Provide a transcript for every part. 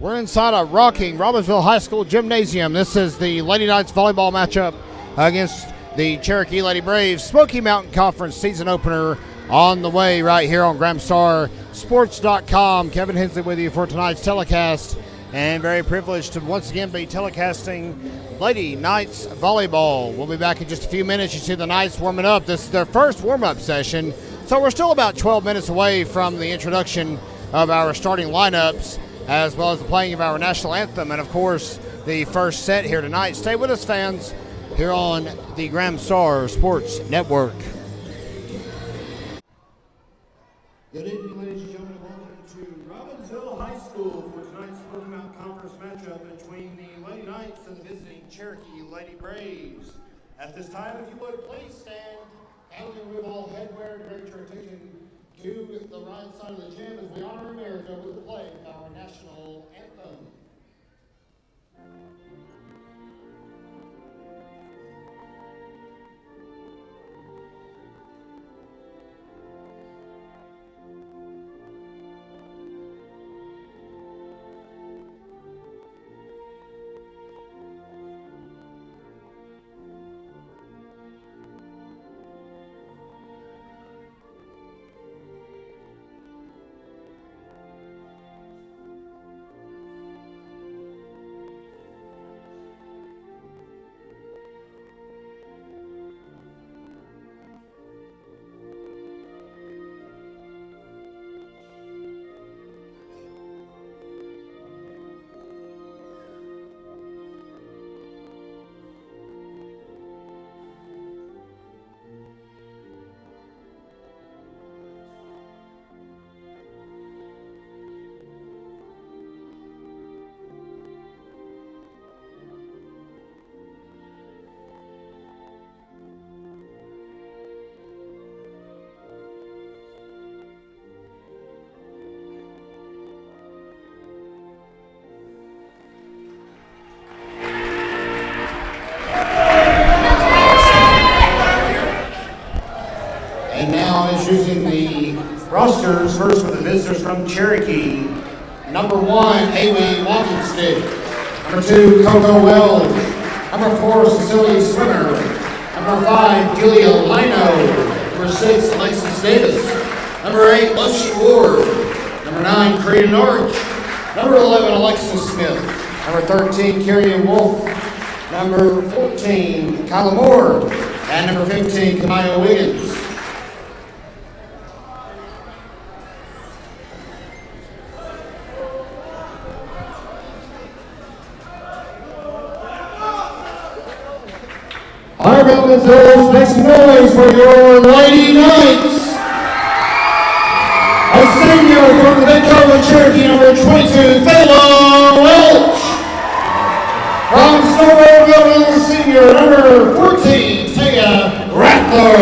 We're inside a rocking Robbinsville High School gymnasium. This is the Lady Knights volleyball matchup against the Cherokee Lady Braves. Smoky Mountain Conference season opener on the way right here on GramStarSports.com. Kevin Hensley with you for tonight's telecast, and very privileged to once again be telecasting Lady Knights volleyball. We'll be back in just a few minutes. You see the Knights warming up. This is their first warm-up session, so we're still about 12 minutes away from the introduction of our starting lineups, as well as the playing of our national anthem, and of course the first set here tonight. Stay with us, fans, here on the GramStar Sports Network. Good evening, ladies and gentlemen. Welcome to Robbinsville High School for tonight's Smoky Mountain Conference matchup between the Lady Knights and the visiting Cherokee Lady Braves. At this time, if you would, please stand and remove all headwear, direct your attention to the right side of the gym as we honor America with the play of our national anthem. Introducing the rosters, first for the visitors from Cherokee. Number 1, Haley Walking Stick. Number 2, Coco Wells. Number 4, Cecilia Swimmer. Number 5, Julia Lino. Number 6, Alexis Davis. Number 8, Lucy Ward. Number 9, Karina Norwich. Number 11, Alexis Smith. Number 13, Carrie Wolf. Number 14, Kyla Moore. And number 15, Kamaya Wiggins. All right, Robbinsville, make some noise for your Lady Knights. A senior from the Victoria Cherokee, number 22, Thela Welch. From Snowville, senior, number 14, Taya Rattler.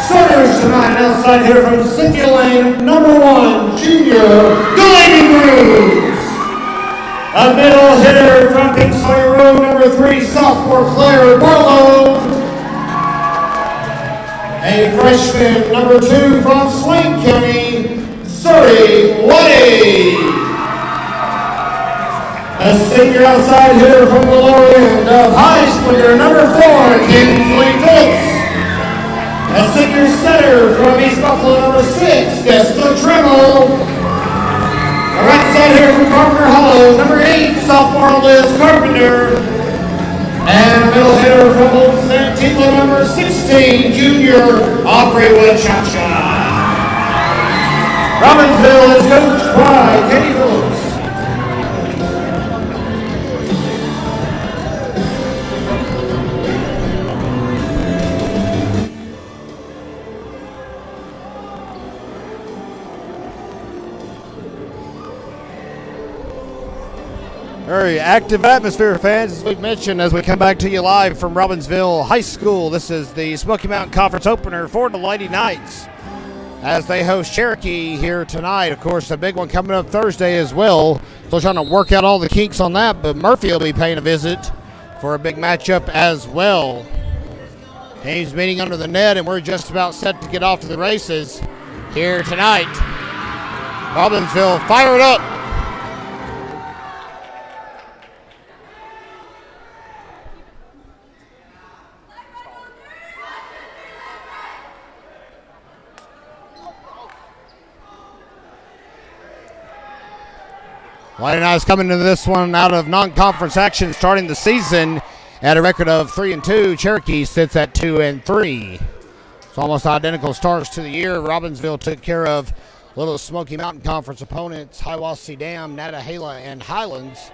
Starters tonight, outside here from Cynthia Lane, number 1, junior, Delaney Bruce. A middle hitter from Pink Sawyer Road, number 3, sophomore Claire Barlow. A freshman, number 2, from Swain County, Surrey Waddy. A senior outside hitter from the lower end of High Splitter, number 4, Kinsley Phillips. A senior setter from East Buffalo, number 6, Desta Tremble. A right side here from Carpenter Hollow, number 8, sophomore Liz Carpenter. And a middle hitter from Old Santigua, number 16, junior Aubrey Wachacha. Robbinsville is coached by Kenny Phillips. Very active atmosphere, fans, as we've mentioned, as we come back to you live from Robbinsville High School. This is the Smoky Mountain Conference opener for the Lady Knights as they host Cherokee here tonight. Of course, a big one coming up Thursday as well. Still trying to work out all the kinks on that, but Murphy will be paying a visit for a big matchup as well. Teams meeting under the net, and we're just about set to get off to the races here tonight. Robbinsville fired up Lady Knights coming into this one out of non-conference action, starting the season at a record of 3-2. Cherokee sits at 2-3. It's almost identical starts to the year. Robbinsville took care of Little Smoky Mountain Conference opponents Hiwassee Dam, Nantahala, and Highlands,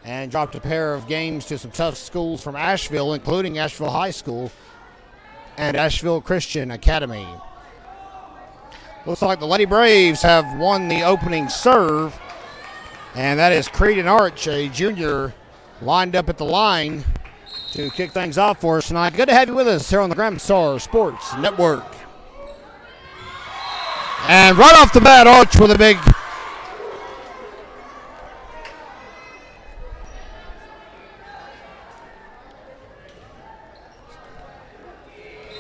and dropped a pair of games to some tough schools from Asheville, including Asheville High School and Asheville Christian Academy. Looks like the Lady Braves have won the opening serve, and that is Creedon Arch, a junior, lined up at the line to kick things off for us tonight. Good to have you with us here on the Gramstar Sports Network. And right off the bat, Arch with a big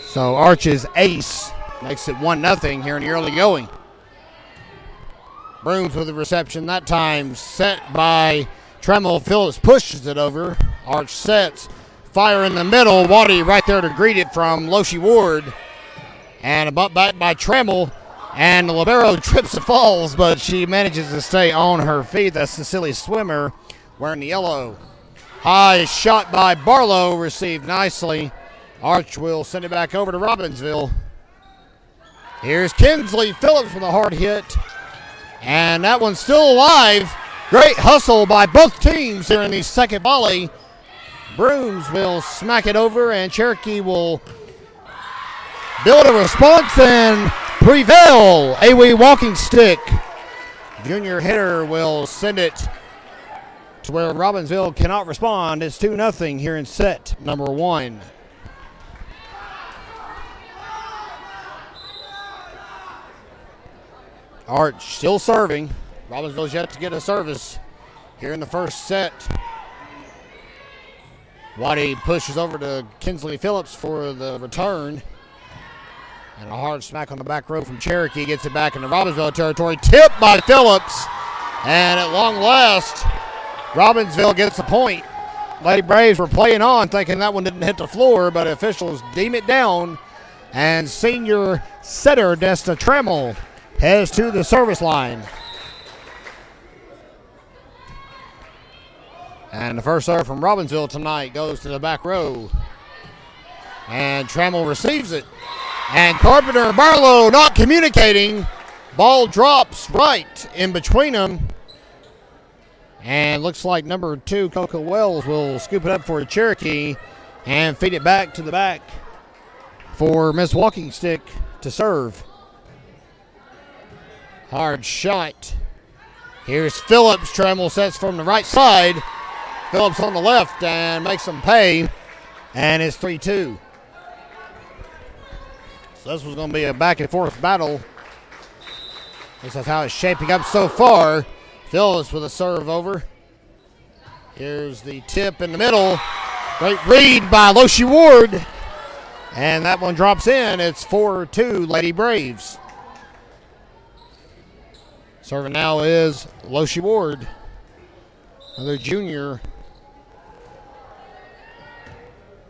so Arch's ace makes it 1-0 here in the early going. Brooms with the reception that time, set by Tremel. Phillips pushes it over. Arch sets, fire in the middle. Waddy right there to greet it from Loshi Ward. And a butt back by Tremel. And the libero trips and falls, but she manages to stay on her feet. That's the silly swimmer wearing the yellow. High shot by Barlow, received nicely. Arch will send it back over to Robbinsville. Here's Kinsley Phillips with a hard hit. And that one's still alive. Great hustle by both teams here in the second volley. Brooms will smack it over, and Cherokee will build a response and prevail. A-Wee walking stick. Junior hitter will send it to where Robbinsville cannot respond. It's 2-0 here in set number 1. Arch still serving. Robbinsville's yet to get a service here in the first set. Waddy pushes over to Kinsley Phillips for the return. And a hard smack on the back row from Cherokee gets it back into Robbinsville territory. Tipped by Phillips. And at long last, Robbinsville gets a point. Lady Braves were playing on, thinking that one didn't hit the floor, but officials deem it down. And senior setter Desta Tremel heads to the service line. And the first serve from Robbinsville tonight goes to the back row. And Trammell receives it. And Carpenter and Barlow not communicating. Ball drops right in between them. And looks like number 2, Coco Wells, will scoop it up for a Cherokee and feed it back to the back for Miss Walking Stick to serve. Hard shot. Here's Phillips. Trammell sets from the right side. Phillips on the left and makes them pay. And it's 3-2. So this was going to be a back and forth battle. This is how it's shaping up so far. Phillips with a serve over. Here's the tip in the middle. Great read by Loshi Ward. And that one drops in. It's 4-2 Lady Braves. Serving now is Loshi Ward, another junior.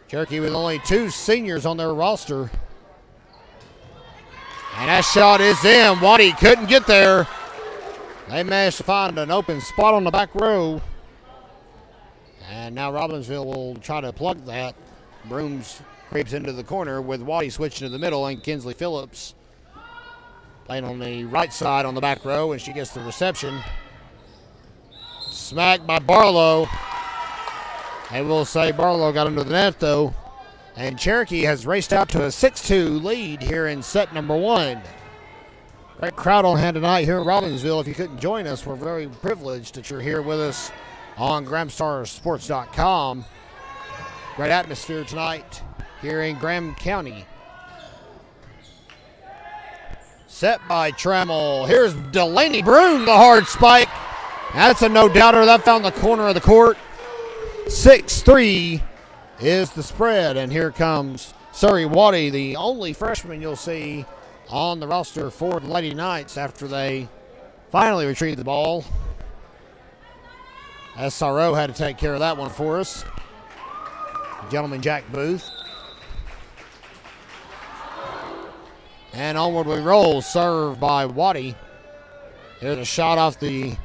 Cherokee with only 2 seniors on their roster. And that shot is in. Waddy couldn't get there. They managed to find an open spot on the back row. And now Robbinsville will try to plug that. Brooms creeps into the corner with Waddy switching to the middle and Kinsley Phillips playing on the right side on the back row, and she gets the reception. Smacked by Barlow. And we'll say Barlow got under the net, though. And Cherokee has raced out to a 6-2 lead here in set number 1. Great crowd on hand tonight here at Robbinsville. If you couldn't join us, we're very privileged that you're here with us on GramstarSports.com. Great atmosphere tonight here in Graham County. Set by Trammell. Here's Delaney Broom, the hard spike. That's a no-doubter. That found the corner of the court. 6-3 is the spread. And here comes Surrey Waddy, the only freshman you'll see on the roster for the Lady Knights after they finally retrieved the ball. SRO had to take care of that one for us. Gentleman Jack Booth. And onward we roll, served by Waddy. Here's a shot off the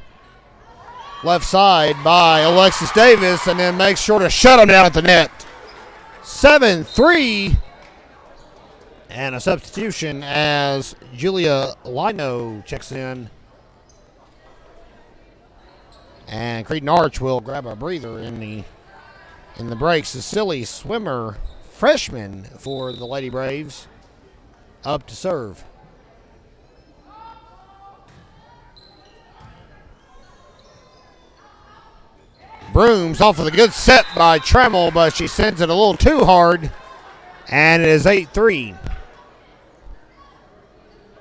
left side by Alexis Davis, and then makes sure to shut him down at the net. 7-3. And a substitution as Julia Lino checks in. And Creedon Arch will grab a breather in the break. Cecilia Swimmer, freshman for the Lady Braves, up to serve. Brooms off with a good set by Trammell, but she sends it a little too hard, and it is 8-3.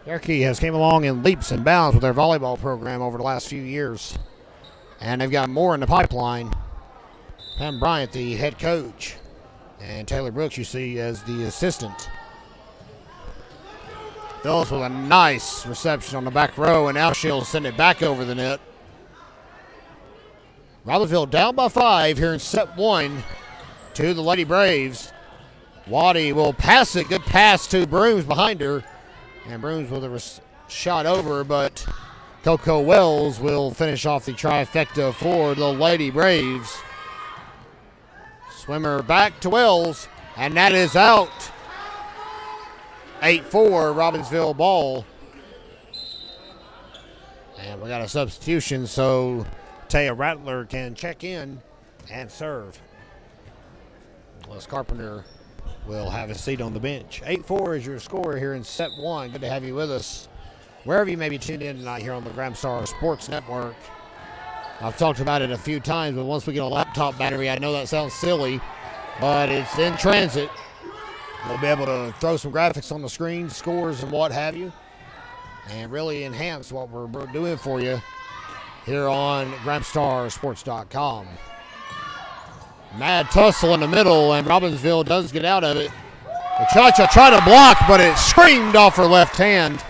Cherokee has came along in leaps and bounds with their volleyball program over the last few years, and they've got more in the pipeline. Pam Bryant, the head coach, and Taylor Brooks, you see, as the assistant. Phillips with a nice reception on the back row, and now she'll send it back over the net. Robbinsville down by 5 here in set 1 to the Lady Braves. Waddy will pass it. Good pass to Brooms behind her. And Brooms with a shot over, but Coco Wells will finish off the trifecta for the Lady Braves. Swimmer back to Wells, and that is out. 8-4, Robbinsville ball. And we got a substitution, so Taya Rattler can check in and serve. Les Carpenter will have a seat on the bench. 8-4 is your score here in set 1. Good to have you with us, wherever you may be tuned in tonight here on the Gramstar Sports Network. I've talked about it a few times, but once we get a laptop battery, I know that sounds silly, but it's in transit. We'll be able to throw some graphics on the screen, scores and what have you, and really enhance what we're doing for you here on GramstarSports.com. Mad tussle in the middle, and Robbinsville does get out of it. Machacha tried to block, but it screamed off her left hand.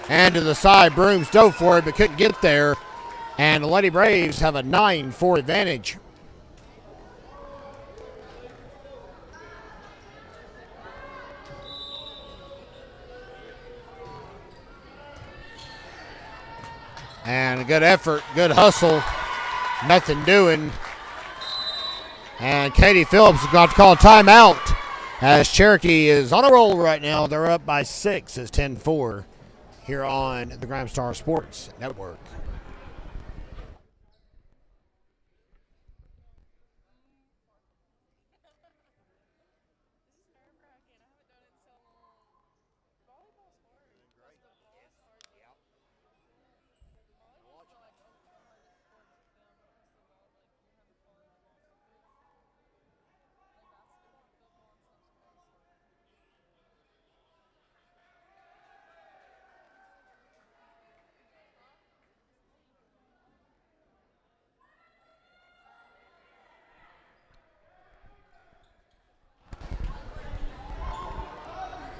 And to the side, Brooms dove for it, but couldn't get there. And the Lady Braves have a 9-4 advantage. And a good effort, good hustle, nothing doing. And Katie Phillips is going to call a timeout as Cherokee is on a roll right now. They're up by 6. It's 10-4 here on the Gramstar Sports Network.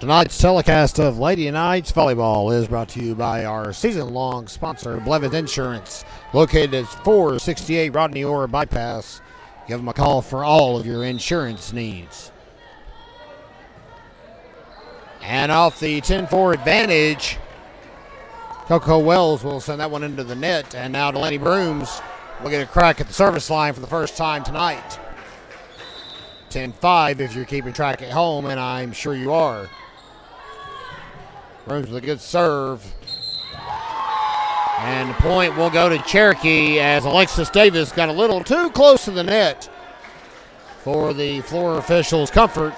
Tonight's telecast of Lady Knights Volleyball is brought to you by our season-long sponsor, Blevins Insurance, located at 468 Rodney Orr Bypass. Give them a call for all of your insurance needs. And off the 10-4 advantage, Coco Wells will send that one into the net. And now Delaney Brooms will get a crack at the service line for the first time tonight. 10-5 if you're keeping track at home, and I'm sure you are. Brooms with a good serve. And the point will go to Cherokee as Alexis Davis got a little too close to the net for the floor officials' comfort.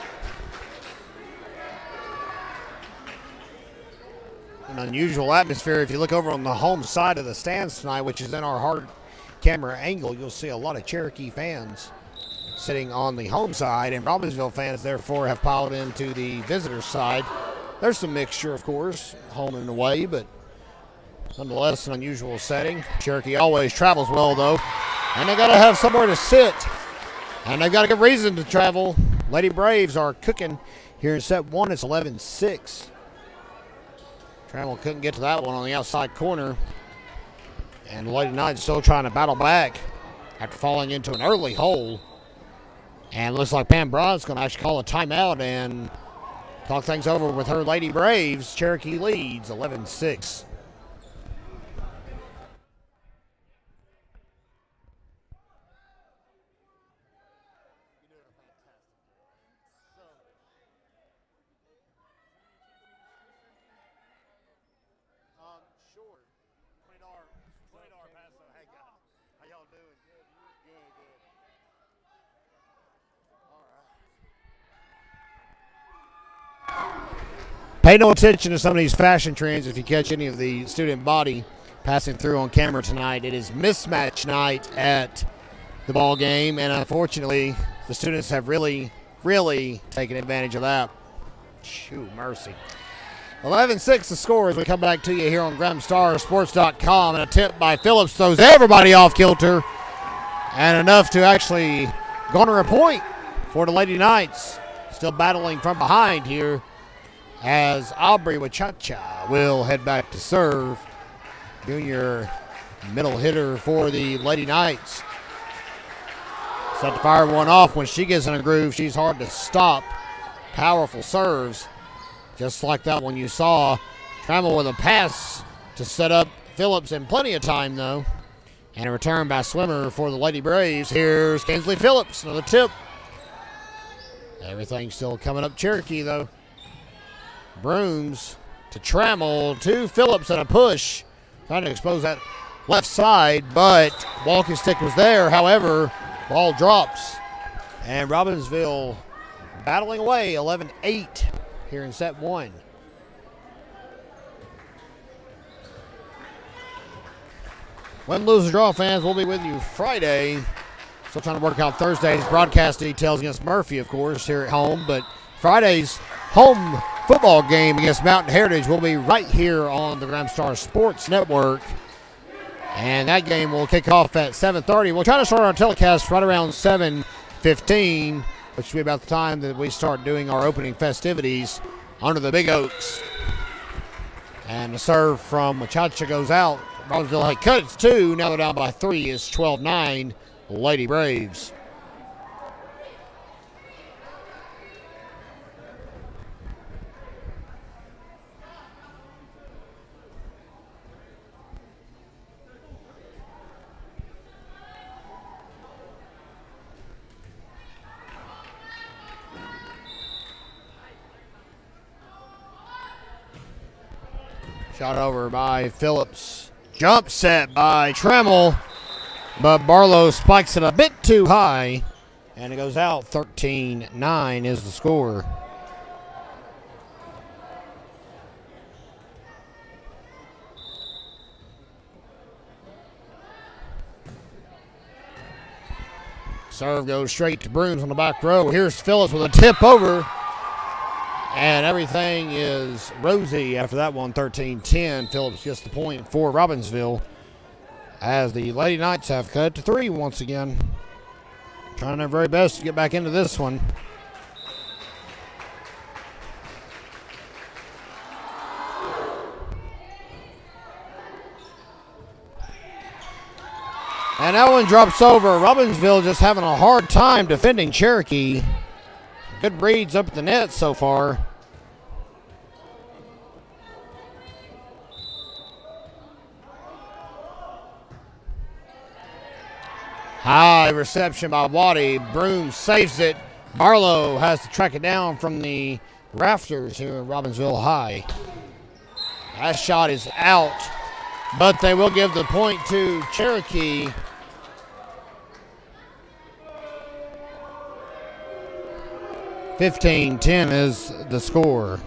An unusual atmosphere. If you look over on the home side of the stands tonight, which is in our hard camera angle, you'll see a lot of Cherokee fans sitting on the home side, and Robbinsville fans therefore have piled into the visitor side. There's some mixture, of course, home and away, but nonetheless an unusual setting. Cherokee always travels well, though, and they got to have somewhere to sit, and they've got a good reason to travel. Lady Braves are cooking here in set 1. It's 11-6. Trammell couldn't get to that one on the outside corner, and the Lady Knights still trying to battle back after falling into an early hole. And it looks like Pam Bryant's going to actually call a timeout and talk things over with her Lady Braves. Cherokee leads 11-6. Pay no attention to some of these fashion trends if you catch any of the student body passing through on camera tonight. It is mismatch night at the ball game, and unfortunately, the students have really taken advantage of that. Shoo, mercy. 11-6 the score as we come back to you here on GramStarSports.com. And a tip by Phillips throws everybody off kilter, and enough to actually garner a point for the Lady Knights. Still battling from behind here as Aubrey Wachacha will head back to serve. Junior middle hitter for the Lady Knights. Set to fire one off. When she gets in a groove, she's hard to stop. Powerful serves. Just like that one you saw. Trammell with a pass to set up Phillips in plenty of time, though. And a return by Swimmer for the Lady Braves. Here's Kinsley Phillips, another tip. Everything's still coming up Cherokee, though. Brooms to Trammell, to Phillips, and a push. Trying to expose that left side, but walking stick was there. However, ball drops. And Robbinsville battling away, 11-8 here in set one. Win, lose, or draw, fans, we'll be with you Friday. Still trying to work out Thursday's broadcast details against Murphy, of course, here at home. But Friday's home football game against Mountain Heritage will be right here on the GramStar Sports Network. And that game will kick off at 7:30. We'll try to start our telecast right around 7:15, which will be about the time that we start doing our opening festivities under the big oaks. And the serve from Wachacha goes out. Robbinsville had cut it to 2. Now they're down by 3. It's 12-9. Lady Braves. Shot over by Phillips. Jump set by Trammell. But Barlow spikes it a bit too high, and it goes out. 13-9 is the score. Serve goes straight to Brooms on the back row. Here's Phillips with a tip over, and everything is rosy after that one. 13-10. Phillips gets the point for Robbinsville, as the Lady Knights have cut to 3 once again. Trying their very best to get back into this one. And that one drops over. Robbinsville just having a hard time defending Cherokee. Good reads up at the net so far. High reception by Waddy. Broom saves it. Barlow has to track it down from the rafters here in Robbinsville High. That shot is out, but they will give the point to Cherokee. $15-10 is the score.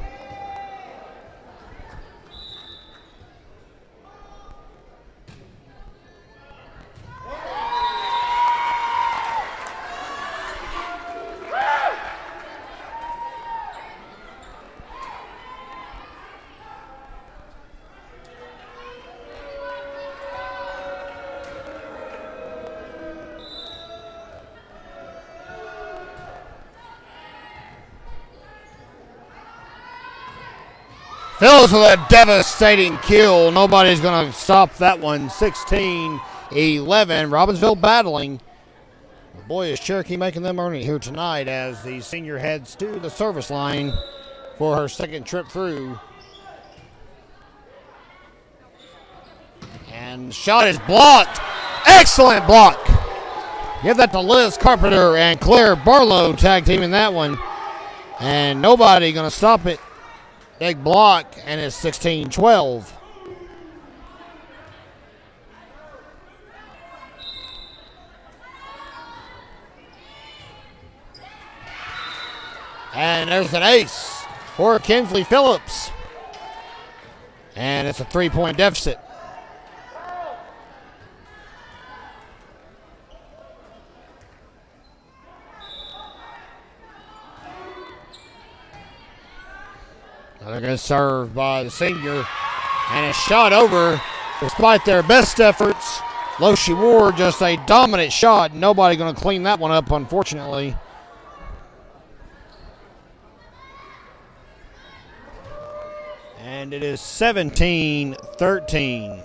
Phillips with a devastating kill. Nobody's going to stop that one. 16-11. Robbinsville battling. Boy, is Cherokee making them earn it here tonight as the senior heads to the service line for her second trip through. And shot is blocked. Excellent block. Give that to Liz Carpenter and Claire Barlow tag teaming that one. And nobody going to stop it. Big block, and it's 16-12. And there's an ace. for Kinsley Phillips. And it's a 3-point deficit. Another good serve by the senior. And a shot over. Despite their best efforts, Loshi Ward just a dominant shot. Nobody going to clean that one up, unfortunately. And it is 17-13.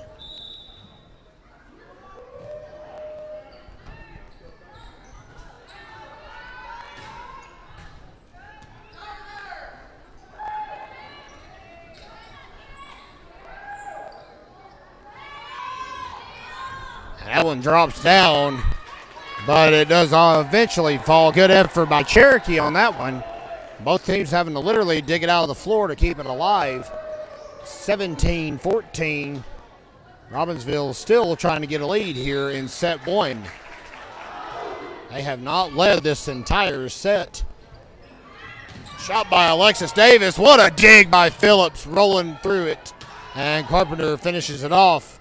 That one drops down, but it does eventually fall. Good effort by Cherokee on that one. Both teams having to literally dig it out of the floor to keep it alive. 17-14. Robbinsville still trying to get a lead here in set one. They have not led this entire set. Shot by Alexis Davis. What a dig by Phillips, rolling through it. And Carpenter finishes it off.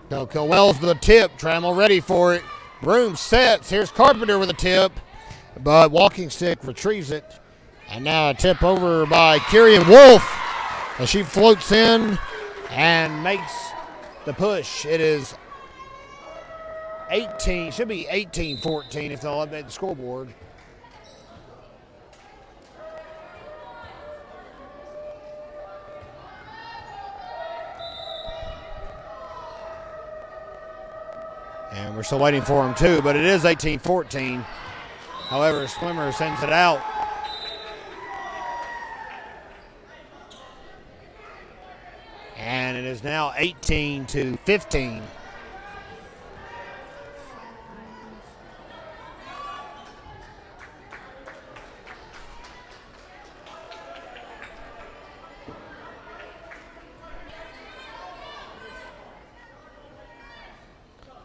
Coco Wells with a tip. Trammell ready for it. Broom sets. Here's Carpenter with a tip, but Walking Stick retrieves it. And now a tip over by Kyrian Wolf as she floats in and makes the push. It is 18, should be 18-14 if they'll update the scoreboard. And we're still waiting for him too, but it is 18-14. However, Swimmer sends it out. And it is now 18-15.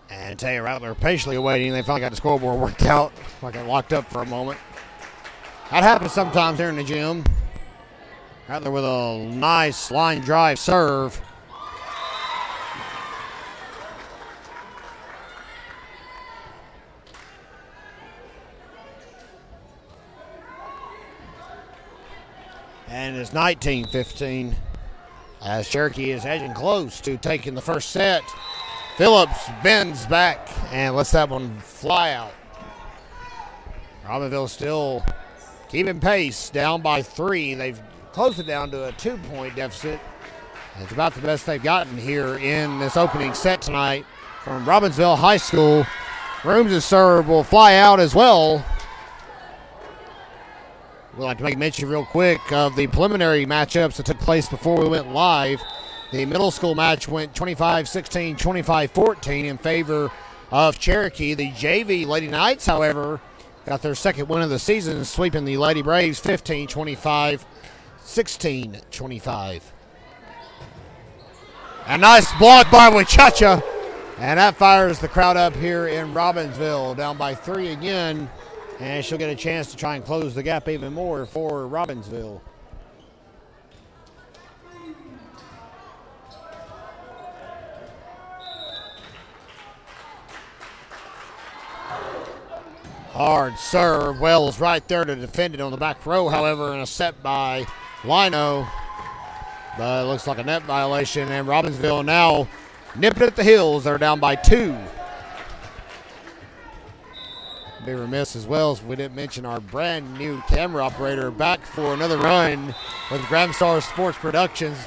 And Tay Rattler patiently waiting. They finally got the scoreboard worked out. Like it locked up for a moment. That happens sometimes here in the gym. Rattler with a nice line drive serve. And it's 19-15 as Cherokee is edging close to taking the first set. Phillips bends back and lets that one fly out. Robbinsville still keeping pace, down by 3. They've closed it down to a 2-point deficit. It's about the best they've gotten here in this opening set tonight from Robbinsville High School. Rooms' serve will fly out as well. We'd like to make a mention real quick of the preliminary matchups that took place before we went live. The middle school match went 25-16, 25-14 in favor of Cherokee. The JV Lady Knights, however, got their second win of the season, sweeping the Lady Braves 15-25, 16-25. A nice block by Wachacha, and that fires the crowd up here in Robbinsville, down by 3 again, and she'll get a chance to try and close the gap even more for Robbinsville. Hard serve. Wells right there to defend it on the back row, however, and a set by Lino. But it looks like a net violation, and Robbinsville now nipping at the heels. They're down by 2. Be remiss as well if we didn't mention our brand new camera operator back for another run with Gramstar Sports Productions.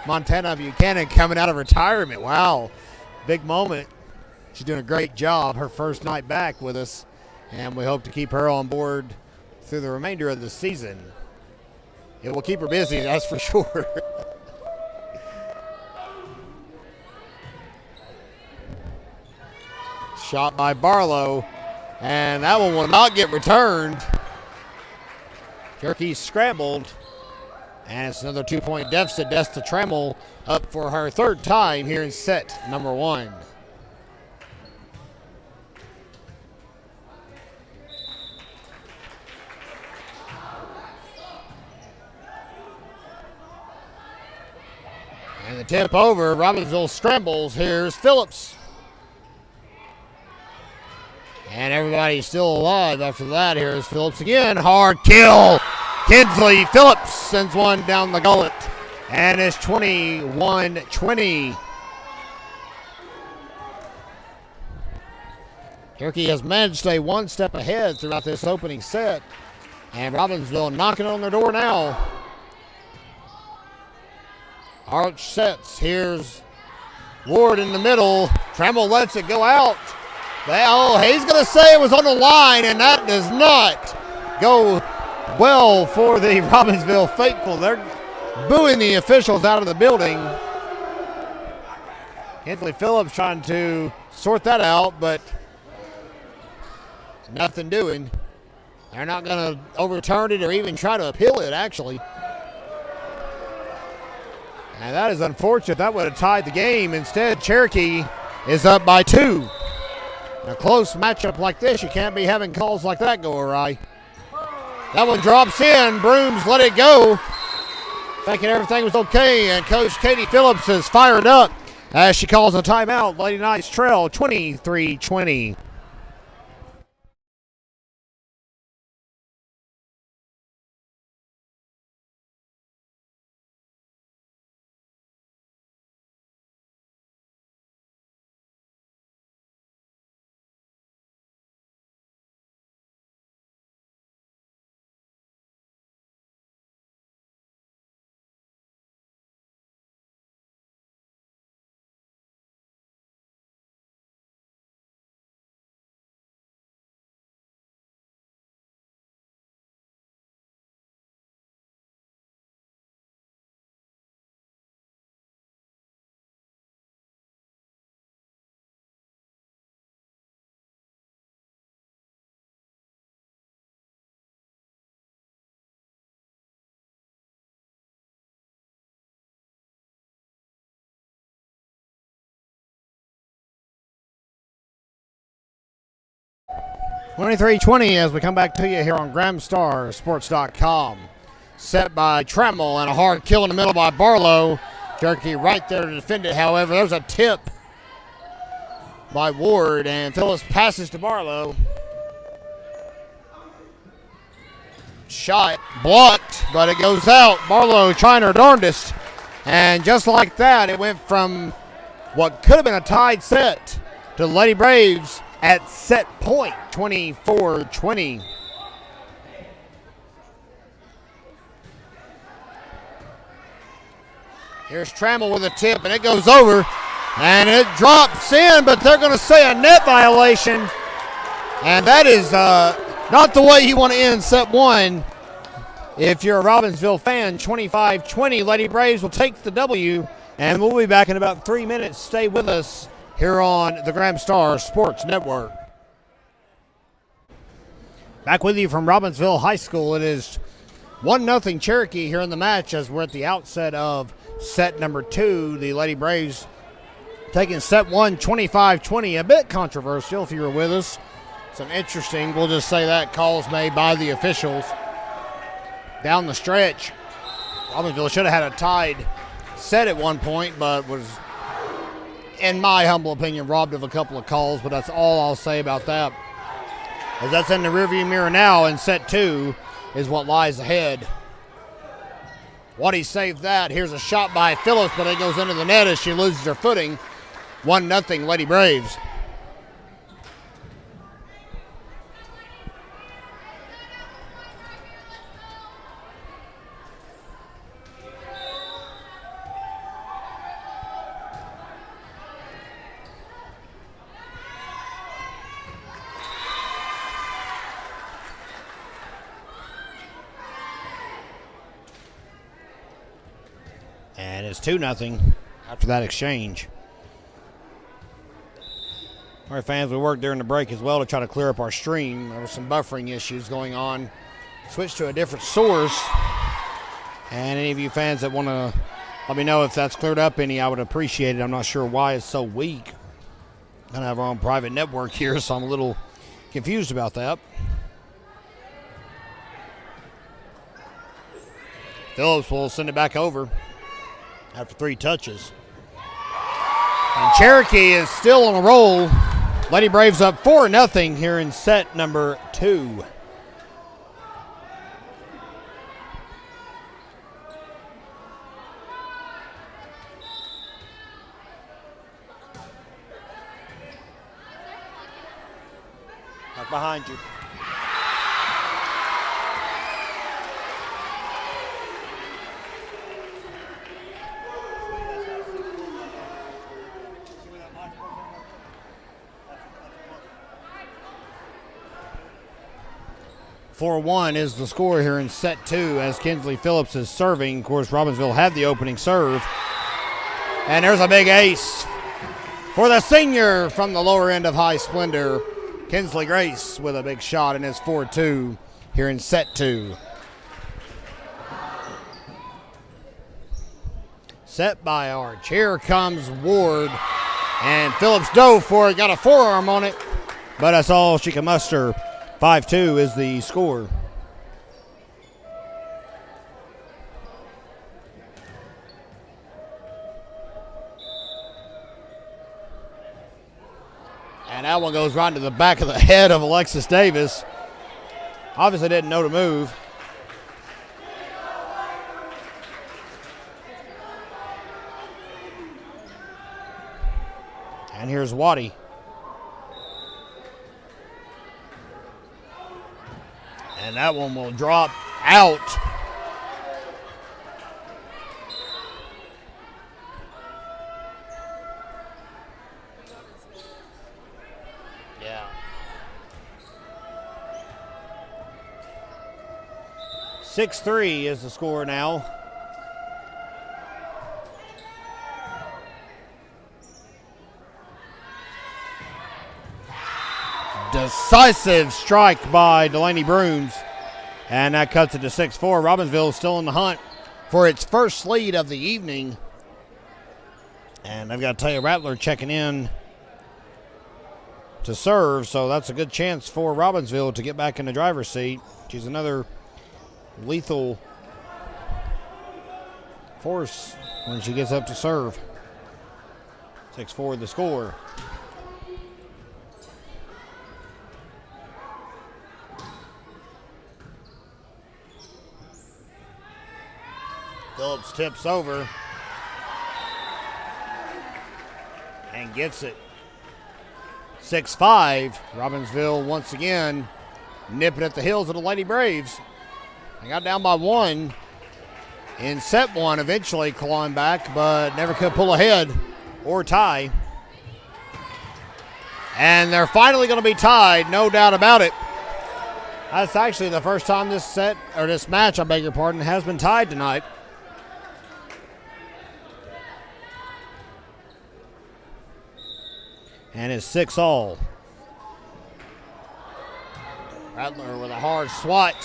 Montana Buchanan coming out of retirement. Wow, big moment. She's doing a great job. Her first night back with us. And we hope to keep her on board through the remainder of the season. It will keep her busy, that's for sure. Shot by Barlow. And that one will not get returned. Cherokee scrambled. And it's another 2-point deficit. Desta Trammell up for her third time here in set number 1. And the tip over, Robbinsville scrambles. Here's Phillips. And everybody's still alive after that. Here's Phillips again. Hard kill. Kinsley Phillips sends one down the gullet. And it's 21-20. Cherokee has managed to stay one step ahead throughout this opening set. And Robbinsville knocking on their door now. Arch sets. Here's Ward in the middle. Trammell lets it go out. He's going to say it was on the line, and that does not go well for the Robbinsville faithful. They're booing the officials out of the building. Kinsley Phillips trying to sort that out, but nothing doing. They're not going to overturn it or even try to appeal it, actually. And that is unfortunate. That would have tied the game. Instead, Cherokee is up by 2. In a close matchup like this, you can't be having calls like that go awry. That one drops in. Brooms let it go, thinking everything was okay. And Coach Katie Phillips is fired up as she calls a timeout. Lady Knights trail 23-20. (23-20) as we come back to you here on GramStarSports.com. Set by Trammell and a hard kill in the middle by Barlow. Cherokee right there to defend it, however. There's a tip by Ward, and Phillips passes to Barlow. Shot blocked, but it goes out. Barlow trying her darndest. And just like that, it went from what could have been a tied set to Lady Braves at set point, 24-20. Here's Trammell with a tip, and it goes over, and it drops in, but they're going to say a net violation, and that is not the way you want to end set one. If you're a Robbinsville fan, 25-20, Lady Braves will take the W, and we'll be back in about 3 minutes. Stay with us here on the GramStar Sports Network. Back with you from Robbinsville High School. It is 1-0 Cherokee here in the match as we're at the outset of set number 2. The Lady Braves taking set 1, 25-20. A bit controversial if you were with us. Some interesting, we'll just say that, calls made by the officials down the stretch. Robbinsville should have had a tied set at one point, but was, in my humble opinion, robbed of a couple of calls, but that's all I'll say about that. As that's in the rearview mirror now, and set 2 is what lies ahead. Waddy saved that. Here's a shot by Phillips, but it goes into the net as she loses her footing. 1-0 Lady Braves. And it's 2-0 after that exchange. All right, fans, we worked during the break as well to try to clear up our stream. There were some buffering issues going on. Switched to a different source. And any of you fans that want to let me know if that's cleared up any, I would appreciate it. I'm not sure why it's so weak. Going to have our own private network here, so I'm a little confused about that. Phillips will send it back over. after 3 touches. And Cherokee is still on a roll. Lady Braves up 4-0 here in set number 2. Back behind you. (4-1) is the score here in set 2 as Kinsley Phillips is serving. Of course, Robbinsville had the opening serve. And there's a big ace for the senior from the lower end of High Splendor. Kinsley Grace with a big shot in his 4-2 here in set 2. Set by Arch. Here comes Ward. And Phillips dove for it. Got a forearm on it. But that's all she can muster. 5-2 is the score. And that one goes right to the back of the head of Alexis Davis. Obviously didn't know to move. And here's Waddy. And that one will drop out. Yeah. 6-3 is the score now. Decisive strike by Delaney Brooms. And that cuts it to 6-4. Robbinsville is still in the hunt for its first lead of the evening. And I've got to tell you, Rattler checking in to serve. So that's a good chance for Robbinsville to get back in the driver's seat. She's another lethal force when she gets up to serve. 6-4 the score. Phillips tips over and gets it. 6-5. Robbinsville once again nipping at the heels of the Lady Braves. They got down by 1 in set 1, eventually clawing back, but never could pull ahead or tie. And they're finally going to be tied, no doubt about it. That's actually the first time this match, I beg your pardon, has been tied tonight. And it's 6-all. Rattler with a hard swat.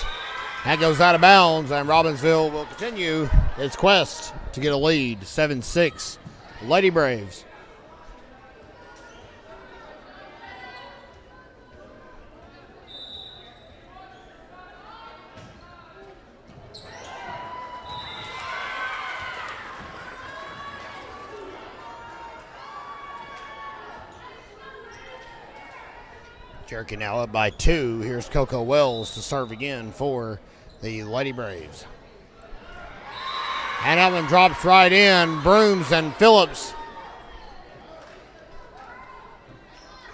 That goes out of bounds, and Robbinsville will continue its quest to get a lead. 7-6. Lady Braves. Cherokee now up by 2. Here's Coco Wells to serve again for the Lady Braves. And that one drops right in. Brooms and Phillips.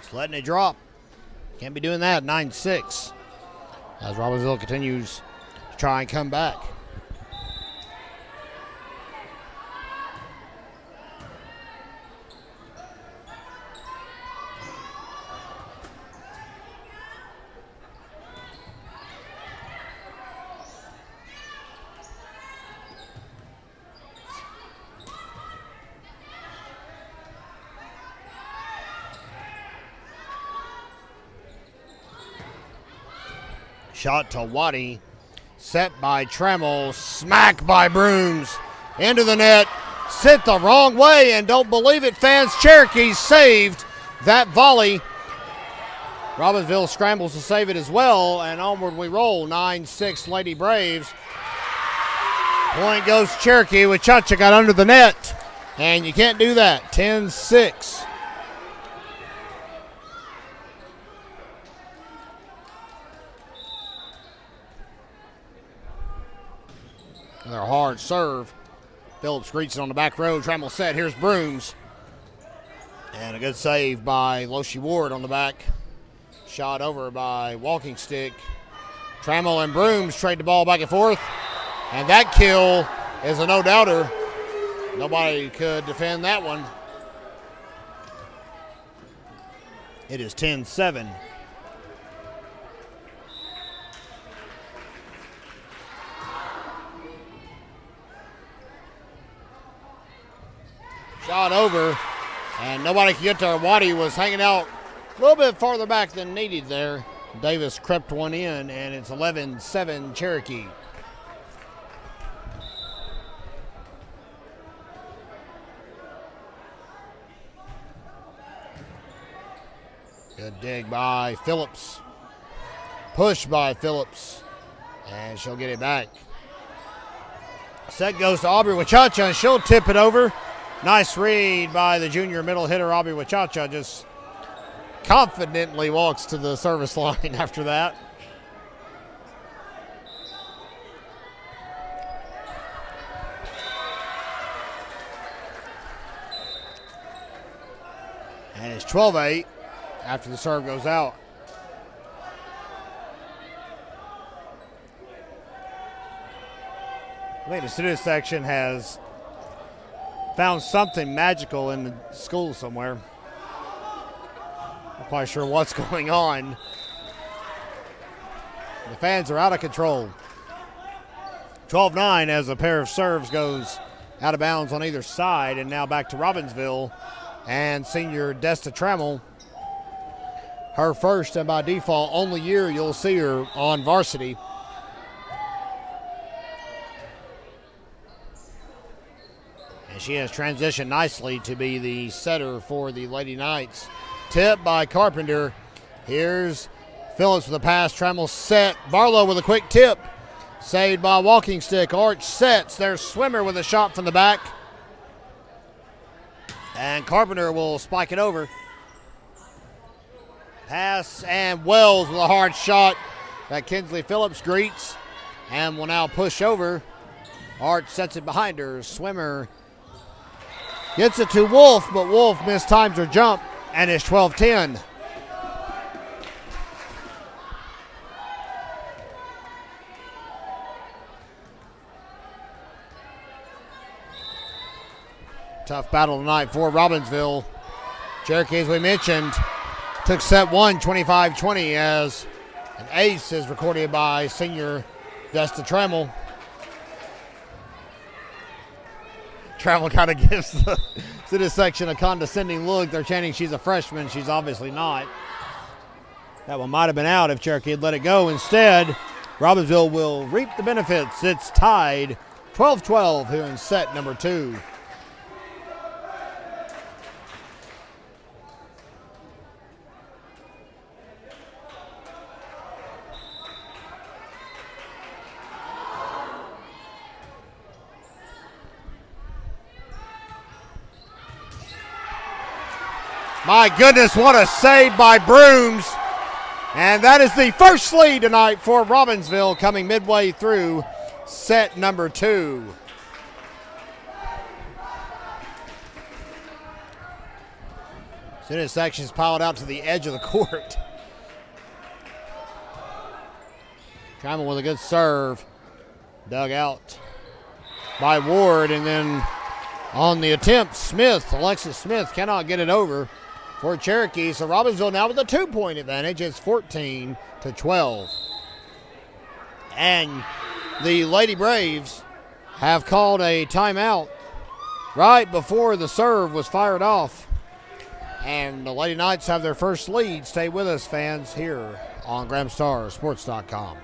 Just letting it drop. Can't be doing that. 9-6. As Robbinsville continues to try and come back. Shot to Waddy. Set by Trammell. Smack by Brooms. Into the net. Sent the wrong way, and don't believe it, fans. Cherokee saved that volley. Robbinsville scrambles to save it as well, and onward we roll. 9-6 Lady Braves. Point goes Cherokee with Chacha got under the net. And you can't do that. 10-6. Another hard serve. Phillips greets it on the back row. Trammell set. Here's Brooms. And a good save by Loshi Ward on the back. Shot over by Walking Stick. Trammell and Brooms trade the ball back and forth. And that kill is a no-doubter. Nobody could defend that one. It is 10-7. Shot over, and nobody could get there. Waddy was hanging out a little bit farther back than needed there. Davis crept one in, and it's 11-7 Cherokee. Good dig by Phillips. Push by Phillips. And she'll get it back. Set goes to Aubrey Wachacha, and she'll tip it over. Nice read by the junior middle hitter, Aubrey Wachacha. Just confidently walks to the service line after that. And it's 12-8 after the serve goes out. I think the student section has found something magical in the school somewhere. Not quite sure what's going on. The fans are out of control. 12-9 as a pair of serves goes out of bounds on either side, and now back to Robbinsville and senior Desta Trammell. Her first, and by default, only year you'll see her on varsity. And she has transitioned nicely to be the setter for the Lady Knights. Tip by Carpenter. Here's Phillips with a pass. Trammell set. Barlow with a quick tip. Saved by Walking Stick. Arch sets. There's Swimmer with a shot from the back. And Carpenter will spike it over. Pass, and Wells with a hard shot that Kinsley Phillips greets and will now push over. Arch sets it behind her. Swimmer gets it to Wolf, but Wolf mistimes her jump, and it's 12-10. Tough battle tonight for Robbinsville. Cherokee, as we mentioned, took set one, 25-20, as an ace is recorded by senior Desta Trammell. Trammell kind of gives the student section a condescending look. They're chanting she's a freshman. She's obviously not. That one might have been out if Cherokee had let it go. Instead, Robbinsville will reap the benefits. It's tied 12-12 here in set number 2. My goodness, what a save by Brooms. And that is the first lead tonight for Robbinsville coming midway through set number 2. Student section's piled out to the edge of the court. Trammell with a good serve. Dug out by Ward, and then on the attempt, Alexis Smith cannot get it over for Cherokee. So Robbinsville now with a 2-point advantage. It's 14-12. And the Lady Braves have called a timeout right before the serve was fired off. And the Lady Knights have their first lead. Stay with us, fans, here on GramStarSports.com.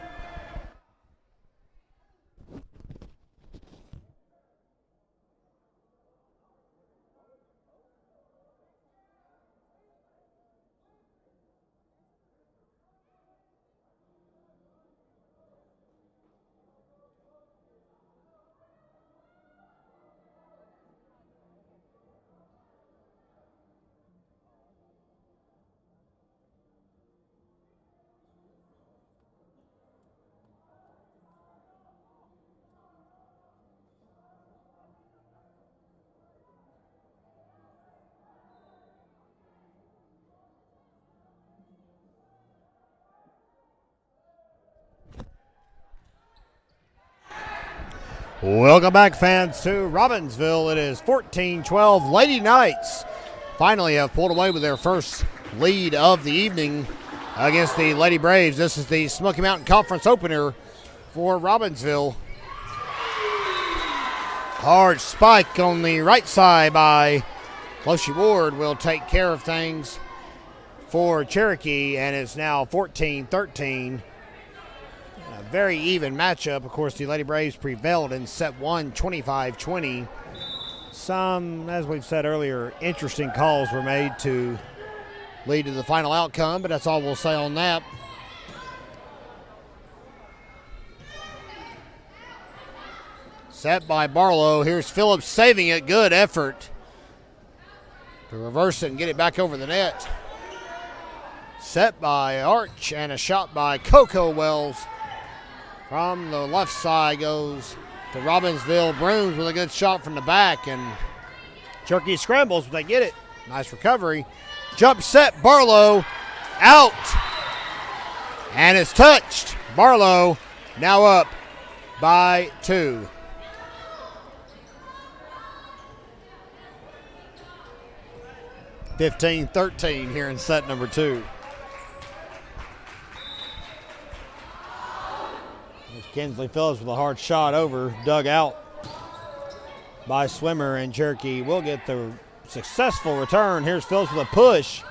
Welcome back, fans, to Robbinsville. It is 14-12. Lady Knights finally have pulled away with their first lead of the evening against the Lady Braves. This is the Smoky Mountain Conference opener for Robbinsville. Hard spike on the right side by Loshi Ward will take care of things for Cherokee, and it's now 14-13. A very even matchup. Of course, the Lady Braves prevailed in set one, 25-20. Some, as we've said earlier, interesting calls were made to lead to the final outcome, but that's all we'll say on that. Set by Barlow. Here's Phillips saving it. Good effort to reverse it and get it back over the net. Set by Arch, and a shot by Coco Wells. From the left side goes to Robbinsville. Brooms with a good shot from the back, and Cherokee scrambles, but they get it. Nice recovery. Jump set, Barlow out, and it's touched. Barlow now up by 2. (15-13) here in set number 2. Kinsley Phillips with a hard shot over, dug out by Swimmer, and Cherokee will get the successful return. Here's Phillips with a push.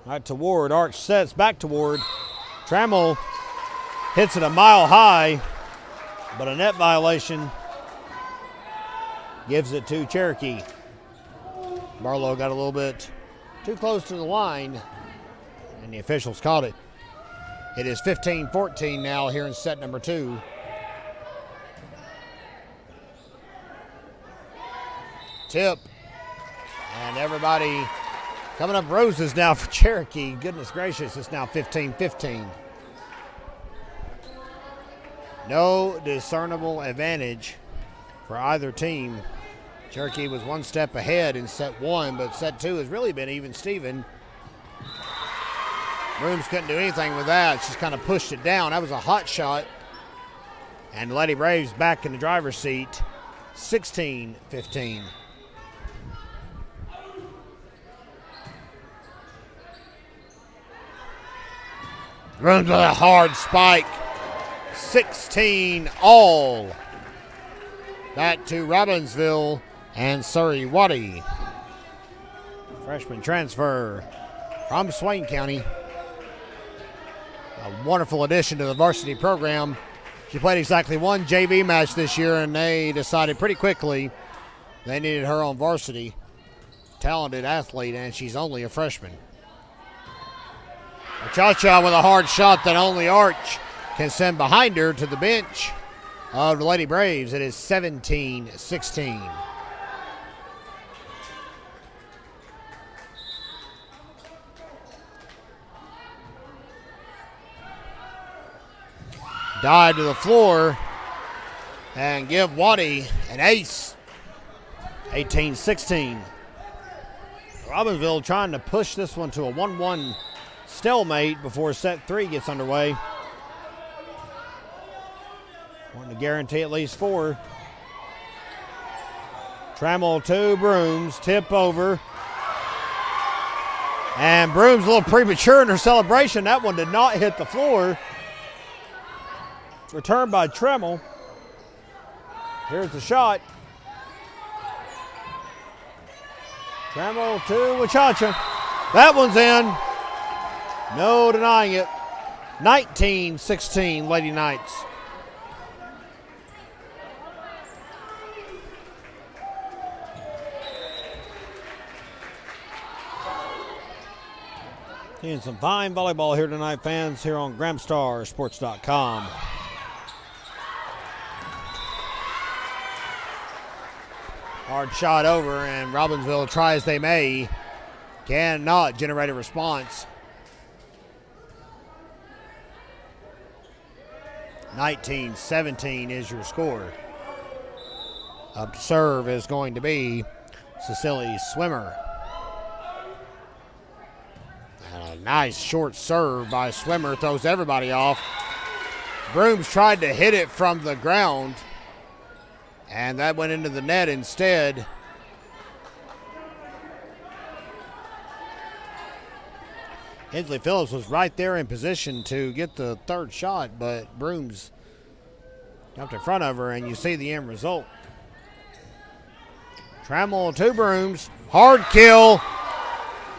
Right to Ward. Arch sets back to Ward. Trammell hits it a mile high, but a net violation gives it to Cherokee. Barlow got a little bit too close to the line, and the officials caught it. It is 15-14 now here in set number 2. Tip. And everybody coming up roses now for Cherokee. Goodness gracious, it's now 15-15. No discernible advantage for either team. Cherokee was one step ahead in set 1, but set 2 has really been even Steven. Brooms couldn't do anything with that. Just kind of pushed it down. That was a hot shot. And the Lady Braves back in the driver's seat, 16-15. Brooms with a hard spike. 16 all. Back to Robbinsville and Surrey Waddy. Freshman transfer from Swain County. A wonderful addition to the varsity program. She played exactly one JV match this year, and they decided pretty quickly they needed her on varsity. Talented athlete, and she's only a freshman. Cha-Cha with a hard shot that only Arch can send behind her to the bench of the Lady Braves. It is 17-16. Dive to the floor and give Waddy an ace. 18-16. Robbinsville trying to push this one to a 1-1 stalemate before set 3 gets underway. Wanting to guarantee at least 4. Trammell to Brooms, tip over. And Brooms a little premature in her celebration. That one did not hit the floor. Returned by Trammell. Here's the shot. Trammell to Wachacha. That one's in. No denying it. 19-16 Lady Knights. Seeing some fine volleyball here tonight, fans, here on GramStarSports.com. Hard shot over, and Robbinsville, try as they may, cannot generate a response. 19-17 is your score. Up to serve is going to be Cecilia Swimmer. And a nice short serve by Swimmer throws everybody off. Brooms tried to hit it from the ground. And that went into the net instead. Hensley Phillips was right there in position to get the third shot, but Brooms jumped in front of her, and you see the end result. Trammell to Brooms. Hard kill.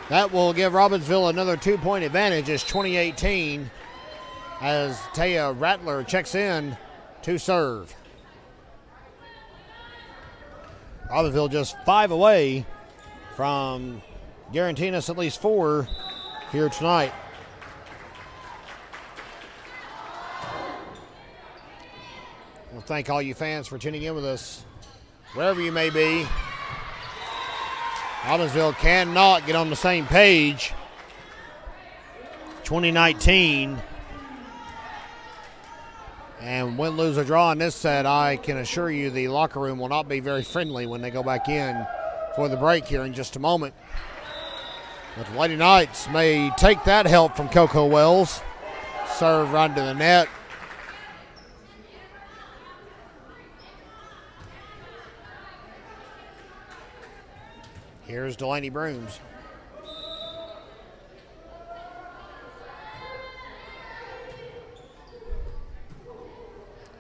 That will give Robbinsville another 2-point advantage. It's 20-18 as Taya Rattler checks in to serve. Robbinsville just 5 away from guaranteeing us at least 4 here tonight. Well, thank all you fans for tuning in with us, wherever you may be. Robbinsville cannot get on the same page. 2019. And win, lose, or draw in this set, I can assure you the locker room will not be very friendly when they go back in for the break here in just a moment. But the Lady Knights may take that help from Coco Wells. Serve right to the net. Here's Delaney Brooms.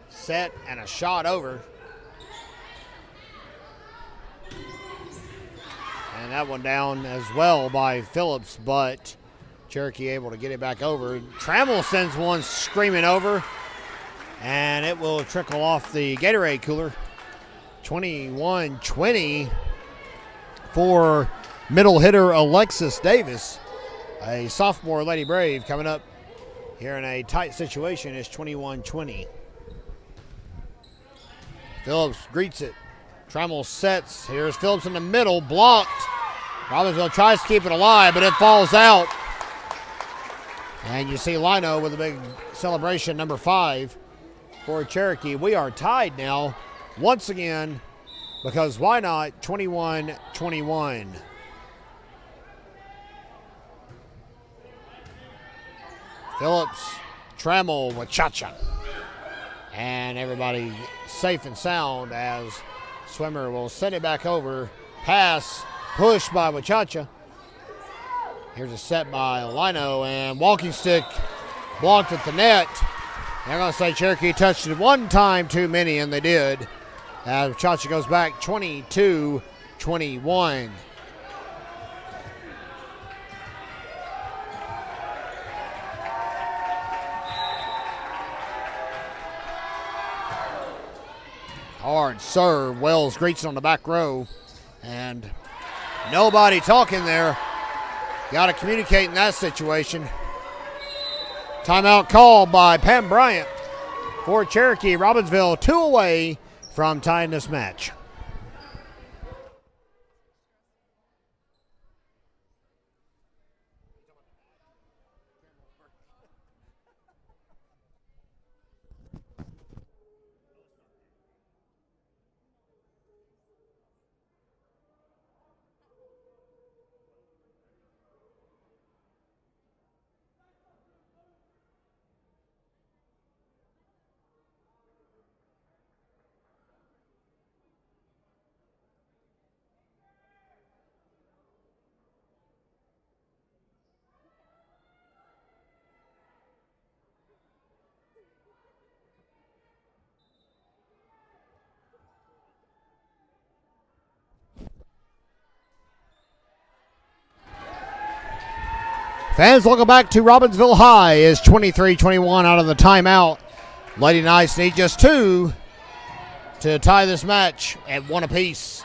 Set and a shot over. And that one down as well by Phillips, but Cherokee able to get it back over. Trammell sends one screaming over, and it will trickle off the Gatorade cooler. 21-20 for middle hitter Alexis Davis. A sophomore Lady Brave coming up here in a tight situation is 21-20. Phillips greets it. Trammell sets. Here's Phillips in the middle, blocked. Robbinsville tries to keep it alive, but it falls out. And you see Lino with a big celebration, number 5 for Cherokee. We are tied now, once again, because why not? 21-21. Phillips, Trammell with Cha-Cha. And everybody safe and sound as Swimmer will send it back over. Pass, push by Wachacha. Here's a set by Lino, and walking stick blocked at the net. They're going to say Cherokee touched it one time too many, and they did. As Wachacha goes back 22-21. Hard serve. Wells greets it on the back row. And nobody talking there. Got to communicate in that situation. Timeout called by Pam Bryant for Cherokee. Robbinsville 2 away from tying this match. Fans, welcome back to Robbinsville High. Is 23-21 out of the timeout. Lady Knights need just 2 to tie this match at 1 apiece.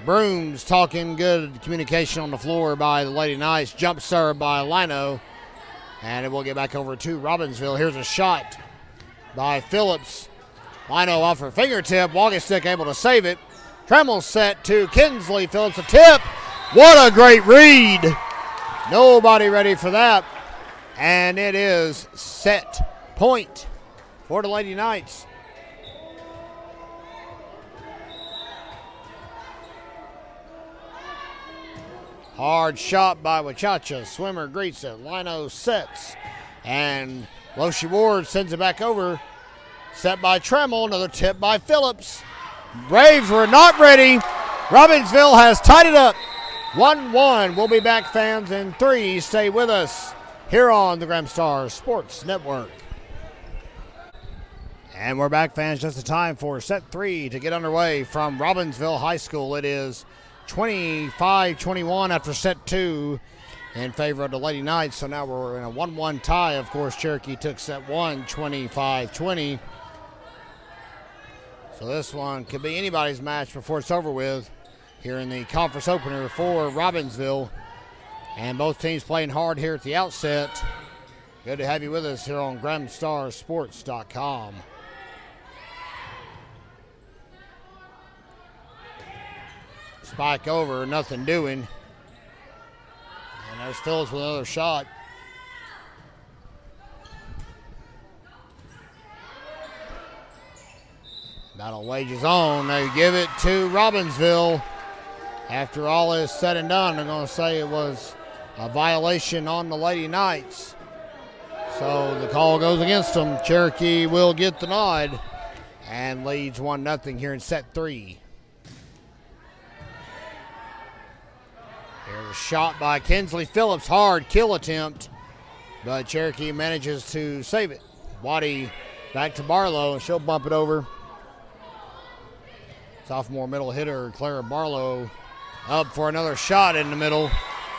Brooms talking, good communication on the floor by the Lady Knights. Jump serve by Lino. And it will get back over to Robbinsville. Here's a shot by Phillips. Lino off her fingertip. Walking stick able to save it. Trammell set to Kinsley. Phillips a tip. What a great read. Nobody ready for that. And it is set point for the Lady Knights. Hard shot by Wachacha. Swimmer greets it. Lino sets. And Loshi Ward sends it back over set by Trammell, another tip by Phillips. Braves were not ready. Robbinsville has tied it up. 1-1. We'll be back, fans, in 3. Stay with us here on the Gramstar Sports Network. And we're back, fans. Just the time for set 3 to get underway from Robbinsville High School. It is 25-21 after set 2 in favor of the Lady Knights. So now we're in a 1-1 tie. Of course, Cherokee took set 1, 25-20. So this one could be anybody's match before it's over with here in the conference opener for Robbinsville. And both teams playing hard here at the outset. Good to have you with us here on GramstarSports.com. Spike over, nothing doing. And there's Phillips with another shot. Battle wages on. They give it to Robbinsville. After all is said and done, they're going to say it was a violation on the Lady Knights. So the call goes against them. Cherokee will get the nod and leads 1-0 here in set 3. Here's a shot by Kinsley Phillips. Hard kill attempt, but Cherokee manages to save it. Waddy back to Barlow, and she'll bump it over. Sophomore middle hitter Clara Barlow up for another shot in the middle.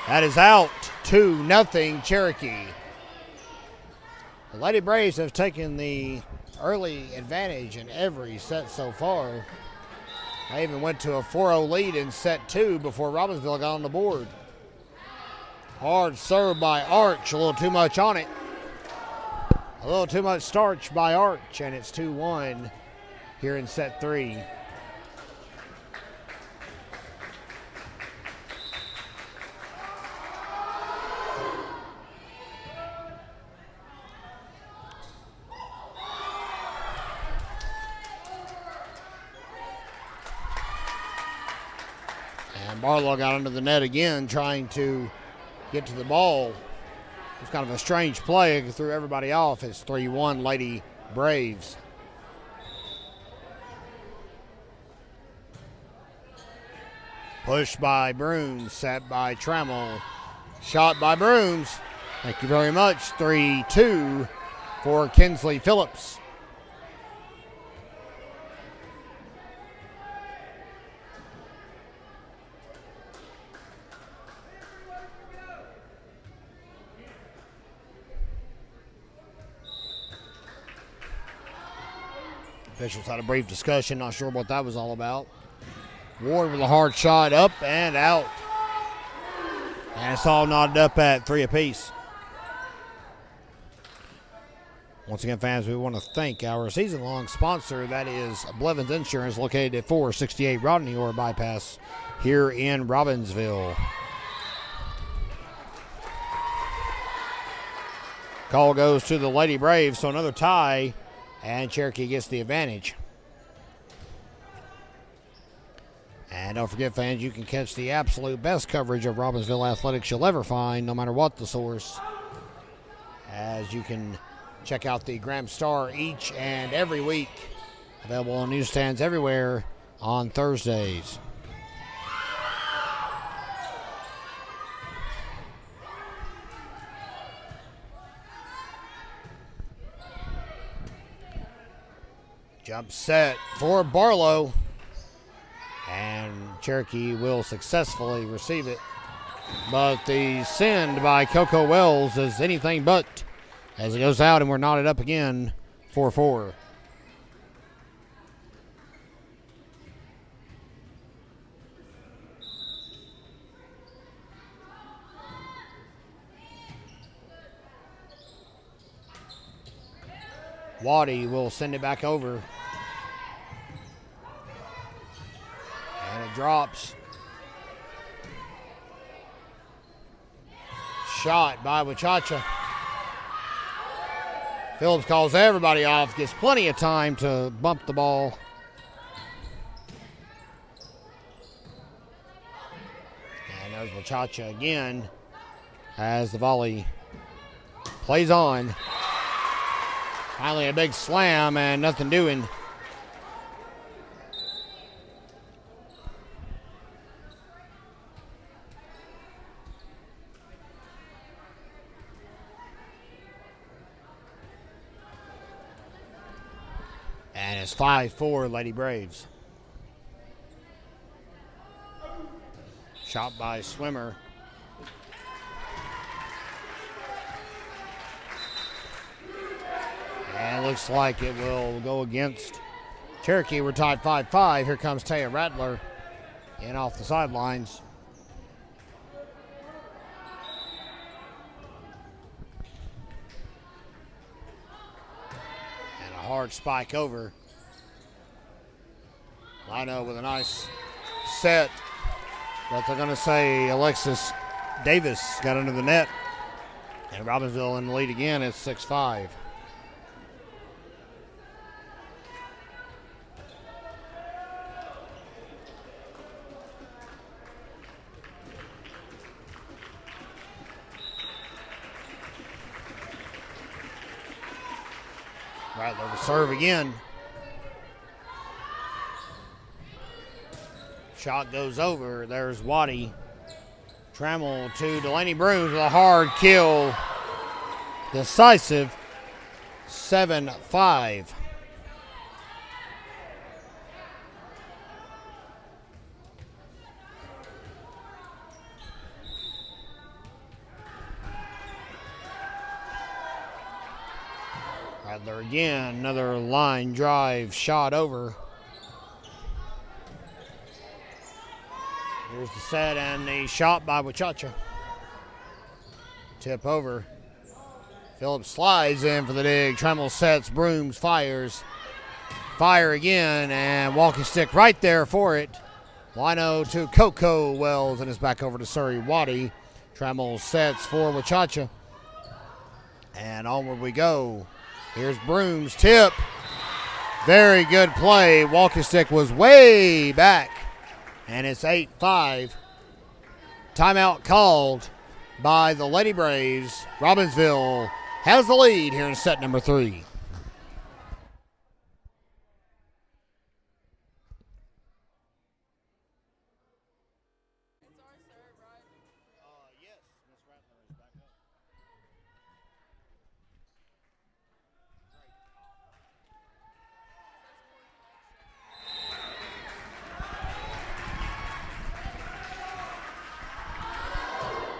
That is out. 2-0 Cherokee. The Lady Braves have taken the early advantage in every set so far. They even went to a 4-0 lead in set 2 before Robbinsville got on the board. Hard serve by Arch, a little too much on it. A little too much starch by Arch, and it's 2-1 here in set 3. Barlow got under the net again, trying to get to the ball. It's kind of a strange play. It threw everybody off. It's 3-1 Lady Braves. Pushed by Brooms, set by Trammell. Shot by Brooms. Thank you very much. 3-2 for Kinsley Phillips. Officials had a brief discussion, not sure what that was all about. Ward with a hard shot, up and out. And it's all knotted up at 3 apiece. Once again, fans, we want to thank our season-long sponsor, that is Blevins Insurance, located at 468 Rodney Orr Bypass here in Robbinsville. Call goes to the Lady Braves, so another tie. And Cherokee gets the advantage. And don't forget, fans, you can catch the absolute best coverage of Robbinsville athletics you'll ever find, no matter what the source. As you can check out the Gramstar each and every week. Available on newsstands everywhere on Thursdays. Jump set for Barlow. And Cherokee will successfully receive it. But the send by Coco Wells is anything but, as it goes out and we're knotted up again, 4-4. Waddy will send it back over. And it drops. Shot by Wachacha. Phillips calls everybody off, gets plenty of time to bump the ball. And there's Wachacha again as the volley plays on. Finally a big slam and nothing doing. And it's 5-4 Lady Braves. Shot by Swimmer. And it looks like it will go against Cherokee. We're tied 5-5. Here comes Taya Rattler in off the sidelines. And a hard spike over. Lino with a nice set. But they're going to say Alexis Davis got under the net. And Robbinsville in the lead again. It's 6-5. Rattler to serve again. Shot goes over. There's Waddy. Trammell to Delaney Brooms with a hard kill. Decisive. 7-5. Rattler again, another line drive shot over. Here's the set and the shot by Wachacha. Tip over. Phillips slides in for the dig. Trammell sets, Brooms fires. Fire again and walking stick right there for it. Lino to Coco Wells and it's back over to Surrey Waddy. Trammell sets for Wachacha. And onward we go. Here's Brooms tip. Very good play. Walking stick was way back. And it's 8-5. Timeout called by the Lady Braves. Robbinsville has the lead here in set number 3. Yes, Miss Rattler is back up.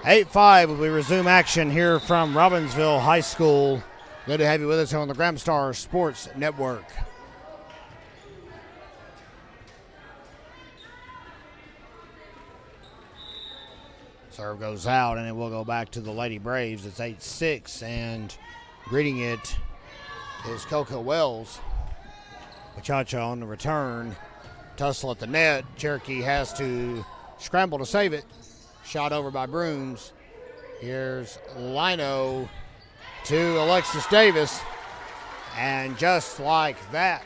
8-5 as we resume action here from Robbinsville High School. Good to have you with us here on the Gramstar Sports Network. Serve goes out and it will go back to the Lady Braves. It's 8-6 and greeting it is Coco Wells. Wachacha on the return. Tussle at the net. Cherokee has to scramble to save it. Shot over by Brooms. Here's Lino to Alexis Davis. And just like that,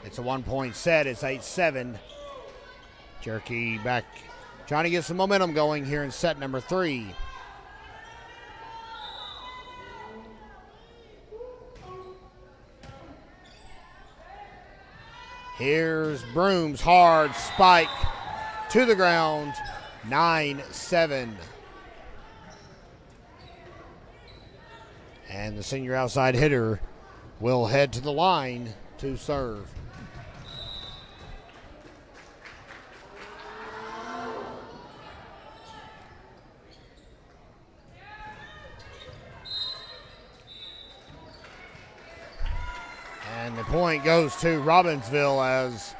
it's a 1-point set. It's 8-7. Cherokee back trying to get some momentum going here in set number 3. Here's Brooms, hard spike to the ground. 9-7. And the senior outside hitter will head to the line to serve. And the point goes to Robbinsville as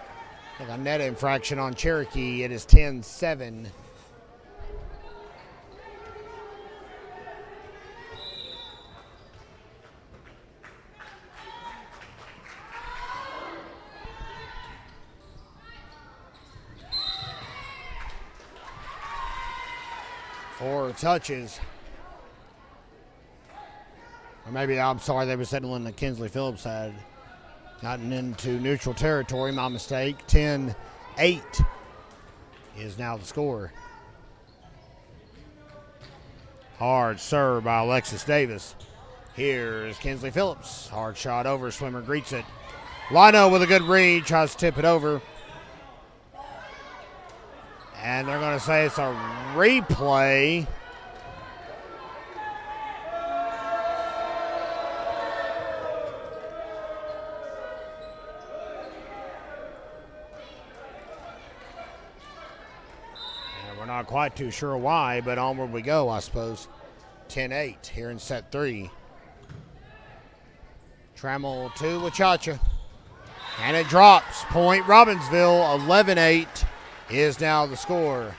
a net infraction on Cherokee. It is 10-7. Four touches. Or maybe, I'm sorry, they were settling that Kinsley Phillips had gotten into neutral territory. My mistake. 10-8 is now the score. Hard serve by Alexis Davis. Here's Kinsley Phillips. Hard shot over. Swimmer greets it. Lino with a good read. Tries to tip it over. And they're going to say it's a replay. And we're not quite too sure why, but onward we go, I suppose. 10-8 here in set 3. Trammell to Wachacha. And it drops. Point Robbinsville. 11-8 is now the score.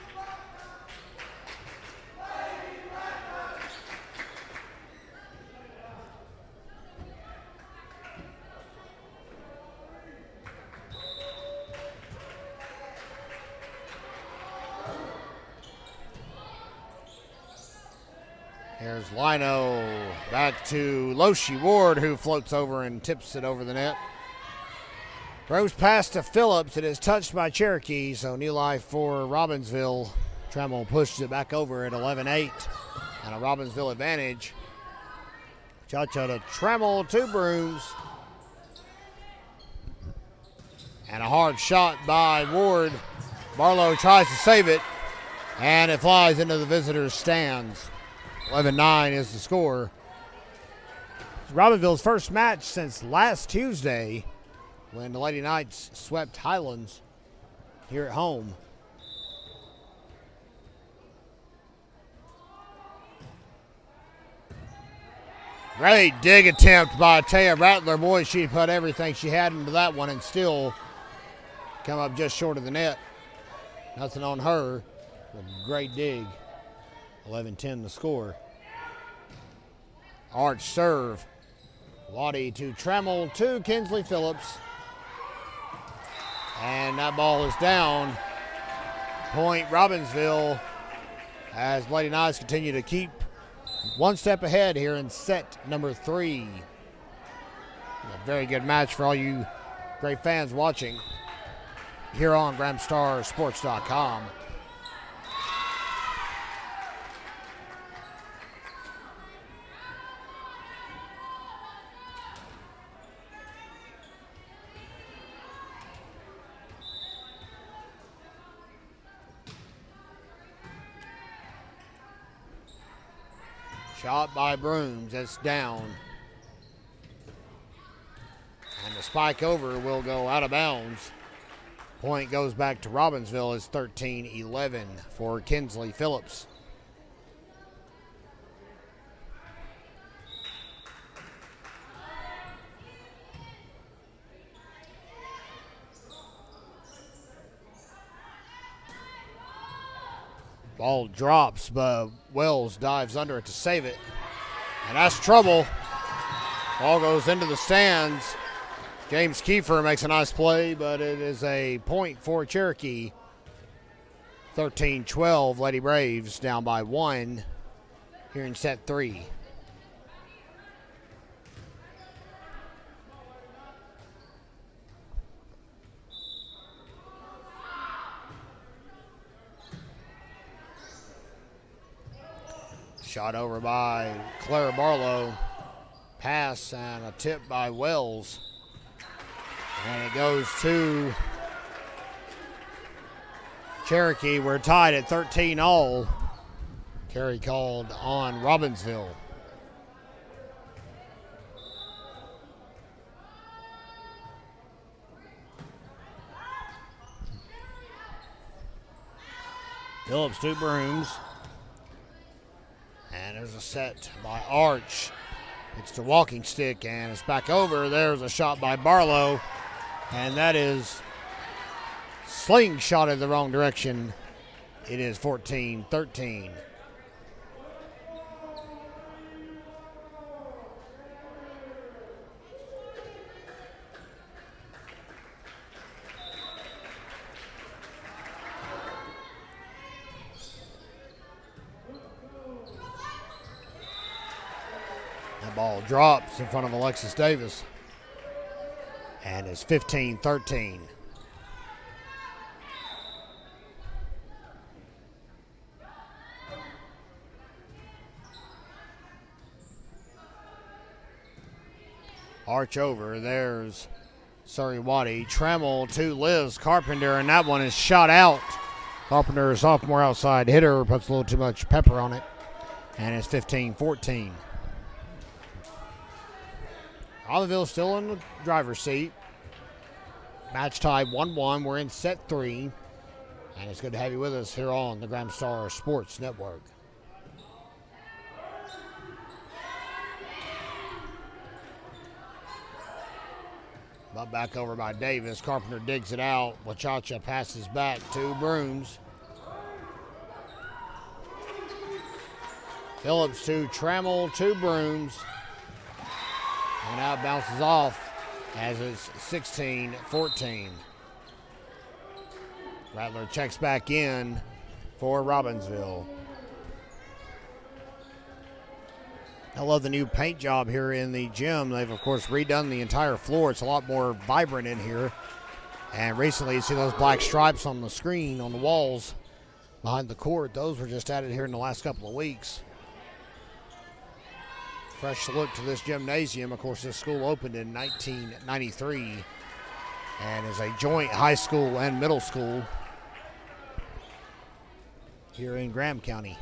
Here's Lino back to Loshi Ward, who floats over and tips it over the net. Throws pass to Phillips. It is touched by Cherokee, so new life for Robbinsville. Trammell pushes it back over at 11-8, and a Robbinsville advantage. Cha-cha to Trammell, 2 brooms. And a hard shot by Ward. Barlow tries to save it, and it flies into the visitors' stands. 11-9 is the score. It's Robbinsville's first match since last Tuesday when the Lady Knights swept Highlands here at home. Great dig attempt by Taya Rattler. Boy, she put everything she had into that one and still come up just short of the net. Nothing on her. A great dig. 11-10 the score. Arch serve. Waddy to Trammell to Kinsley Phillips. And that ball is down. Point Robbinsville as Lady Knights continue to keep one step ahead here in set number 3. A very good match for all you great fans watching here on GramStarSports.com. Shot by Brooms, that's down. And the spike over will go out of bounds. Point goes back to Robbinsville as 13-11 for Kinsley Phillips. Ball drops, but Wells dives under it to save it. And that's trouble. Ball goes into the stands. James Kiefer makes a nice play, but it is a point for Cherokee. 13-12, Lady Braves down by 1 here in set 3. Shot over by Clara Barlow. Pass and a tip by Wells. And it goes to Cherokee. We're tied at 13 all. Carry called on Robbinsville. Phillips, 2 brooms. And there's a set by Arch. It's the walking stick, and it's back over. There's a shot by Barlow, and that is slingshotted the wrong direction. It is 14-13. That ball drops in front of Alexis Davis. And it's 15-13. Arch over. There's Surrey Waddy. Trammell to Liz Carpenter, and that one is shot out. Carpenter, sophomore outside hitter, puts a little too much pepper on it, and it's 15-14. Robbinsville still in the driver's seat. Match tie 1-1. We're in set 3. And it's good to have you with us here on the Grand Star Sports Network. But back over by Davis. Carpenter digs it out. Wachacha passes back to Brooms. Phillips to Trammell to Brooms. And now it bounces off as it's 16-14. Rattler checks back in for Robbinsville. I love the new paint job here in the gym. They've, of course, redone the entire floor. It's a lot more vibrant in here. And recently, you see those black stripes on the screen, on the walls behind the court. Those were just added here in the last couple of weeks. Fresh look to this gymnasium. Of course, this school opened in 1993 and is a joint high school and middle school here in Graham County.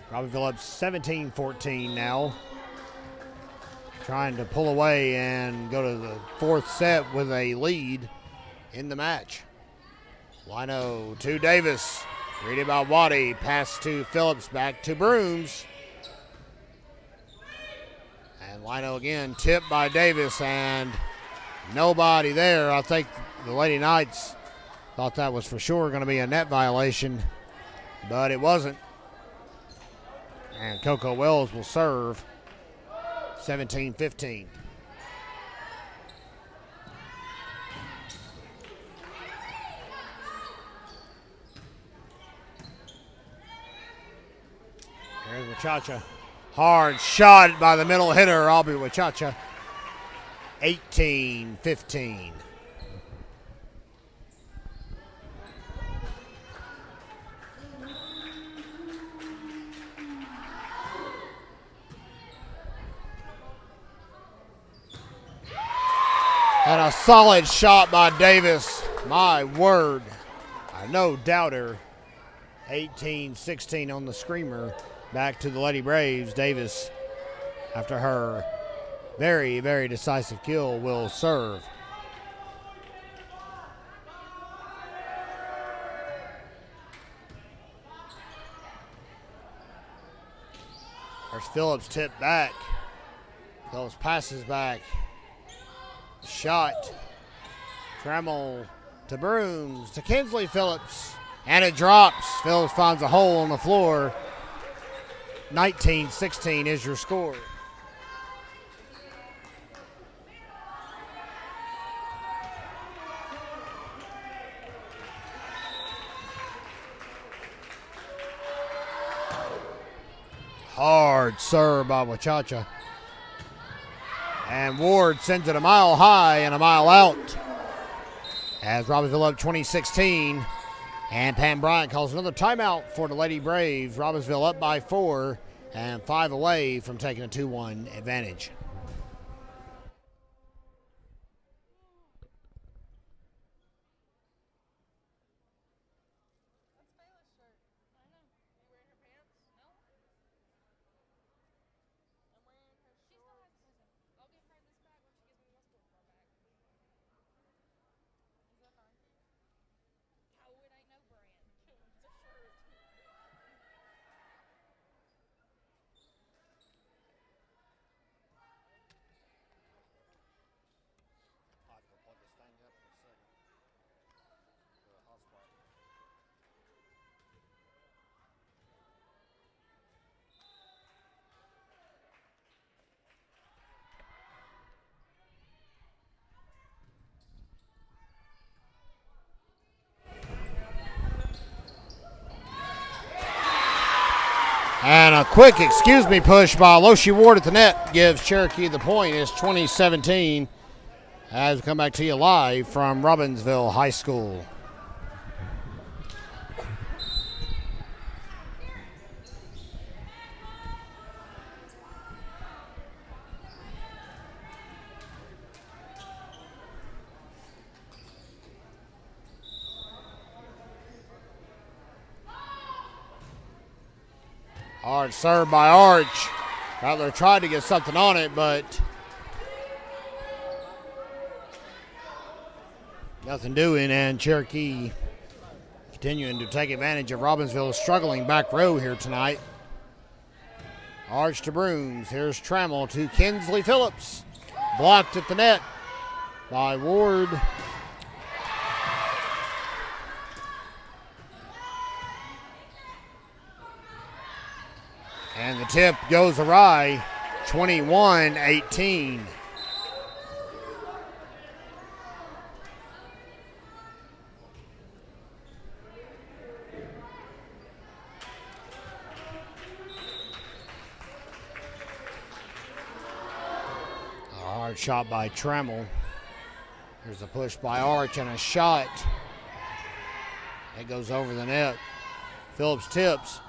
Robbinsville up 17-14 now. Trying to pull away and go to the fourth set with a lead in the match. Lino to Davis. Read by Waddy. Pass to Phillips. Back to Brooms. And Lino again, tipped by Davis, and nobody there. I think the Lady Knights thought that was for sure going to be a net violation, but it wasn't. And Coco Wells will serve. 17-15. There's Wachacha. Hard shot by the middle hitter, Aubrey Wachacha. 18-15. And a solid shot by Davis. My word. No doubter. 18-16 on the screamer. Back to the Lady Braves. Davis, after her very, very decisive kill, will serve. There's Phillips tipped back. Those passes back. Shot. Trammell to Brooms to Kinsley Phillips. And it drops. Phillips finds a hole on the floor. 19-16 is your score. Hard serve by Wachacha. And Ward sends it a mile high and a mile out. As Robbinsville up 20-16. And Pam Bryant calls another timeout for the Lady Braves. Robbinsville up by 4 and 5 away from taking a 2-1 advantage. And a quick excuse me push by Loshi Ward at the net gives Cherokee the point. It's 20-17 as we come back to you live from Robbinsville High School. Hard serve by Arch. Rattler tried to get something on it, but nothing doing, and Cherokee continuing to take advantage of Robbinsville's struggling back row here tonight. Arch to Brooms. Here's Trammell to Kinsley Phillips. Blocked at the net by Ward. And the tip goes awry, 21-18. Hard shot by Trammell. Here's a push by Arch and a shot. It goes over the net. Phillips tips.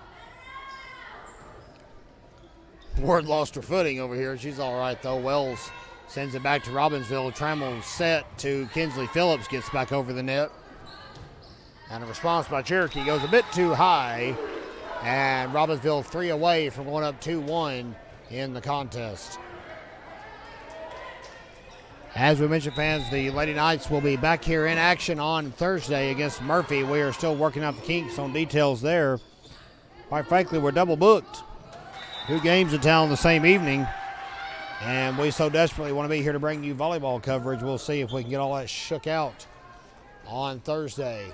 Ward lost her footing over here. She's all right, though. Wells sends it back to Robbinsville. Trammell set to Kinsley Phillips. Gets back over the net. And a response by Cherokee goes a bit too high. And Robbinsville 3 away from going up 2-1 in the contest. As we mentioned, fans, the Lady Knights will be back here in action on Thursday against Murphy. We are still working out the kinks on details there. Quite frankly, we're double booked. 2 games in town the same evening, and we so desperately want to be here to bring you volleyball coverage. We'll see if we can get all that shook out on Thursday.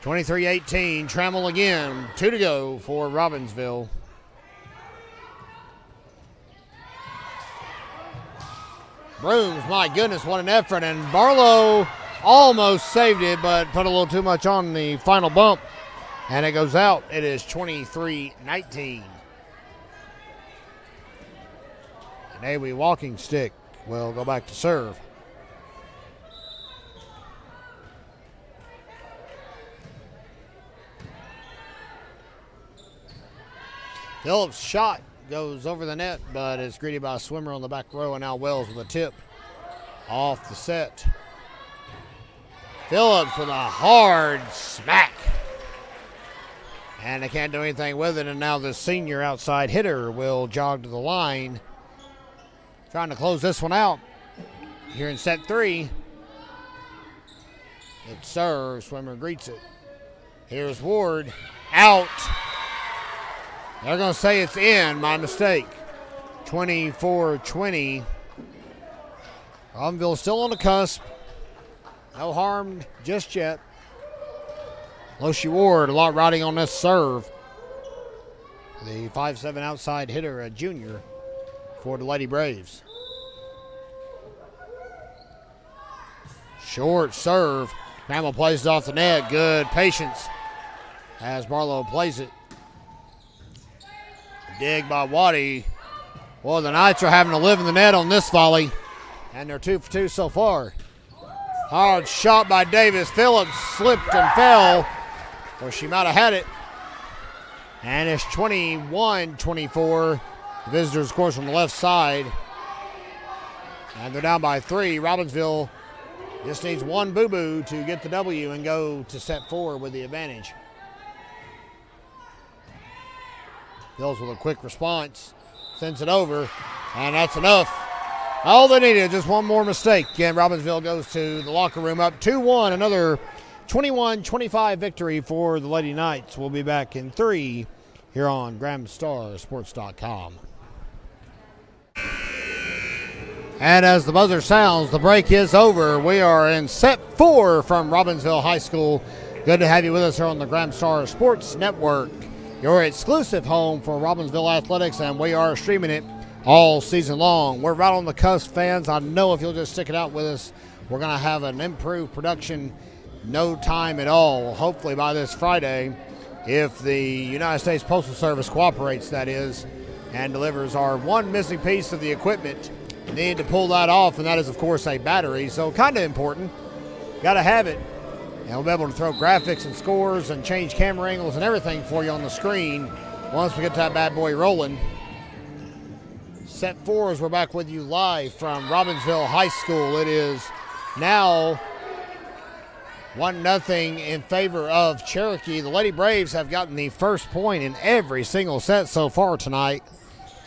(23-18), Trammell again, 2 to go for Robbinsville. Brooms, my goodness, what an effort, and Barlow almost saved it, but put a little too much on the final bump, and it goes out. It is 23-19. And Awe walking stick will go back to serve. Phillips' shot goes over the net, but is greeted by a swimmer on the back row, and now Wells with a tip off the set. Phillips with a hard smack. And they can't do anything with it, and now the senior outside hitter will jog to the line. Trying to close this one out here in set 3. It serves, swimmer greets it. Here's Ward, out. They're going to say it's in, my mistake. 24-20. Robbinsville still on the cusp. No harm just yet. Loshi Ward, a lot riding on this serve. The 5'7" outside hitter, a junior for the Lady Braves. Short serve. Trammell plays it off the net. Good patience as Barlow plays it. Dig by Waddy. Well, the Knights are having to live in the net on this volley, and they're 2 for 2 so far. Hard shot by Davis. Phillips slipped and fell, or she might have had it. And it's 21-24. Visitors, of course, on the left side. And they're down by 3. Robbinsville just needs one boo-boo to get the W and go to set 4 with the advantage. Bills with a quick response, sends it over, and that's enough. All they needed, just one more mistake. Again, Robbinsville goes to the locker room up 2-1, another 21-25 victory for the Lady Knights. We'll be back in 3 here on GramStarSports.com. And as the buzzer sounds, the break is over. We are in set 4 from Robbinsville High School. Good to have you with us here on the Gramstar Sports Network, your exclusive home for Robbinsville athletics, and we are streaming it all season long. We're right on the cusp, fans. I know if you'll just stick it out with us, we're going to have an improved production no time at all. Hopefully by this Friday, if the United States Postal Service cooperates, that is, and delivers our one missing piece of the equipment. We need to pull that off, and that is, of course, a battery. So kind of important. Got to have it. And we'll be able to throw graphics and scores and change camera angles and everything for you on the screen once we get that bad boy rolling. Set 4 as we're back with you live from Robbinsville High School. It is now 1-0 in favor of Cherokee. The Lady Braves have gotten the first point in every single set so far tonight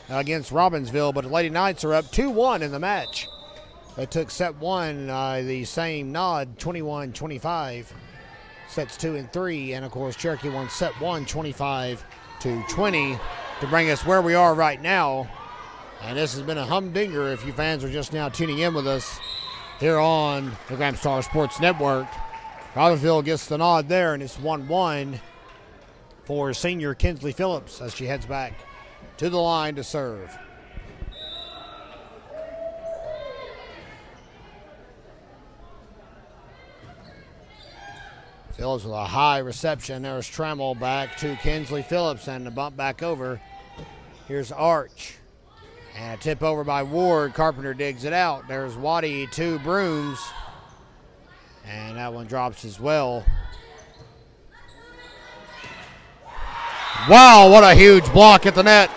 against Robbinsville, but the Lady Knights are up 2-1 in the match. They took set 1 the same nod, 21-25. Sets 2 and 3, and of course Cherokee won set 1, 25-20, to bring us where we are right now. And this has been a humdinger if you fans are just now tuning in with us here on the Gramstar Sports Network. Robbinsville gets the nod there, and it's 1-1 for senior Kinsley Phillips as she heads back to the line to serve. Phillips with a high reception. There's Trammell back to Kinsley Phillips, and the bump back over. Here's Arch. And a tip over by Ward. Carpenter digs it out. There's Waddy to Brooms. And that one drops as well. Wow, what a huge block at the net.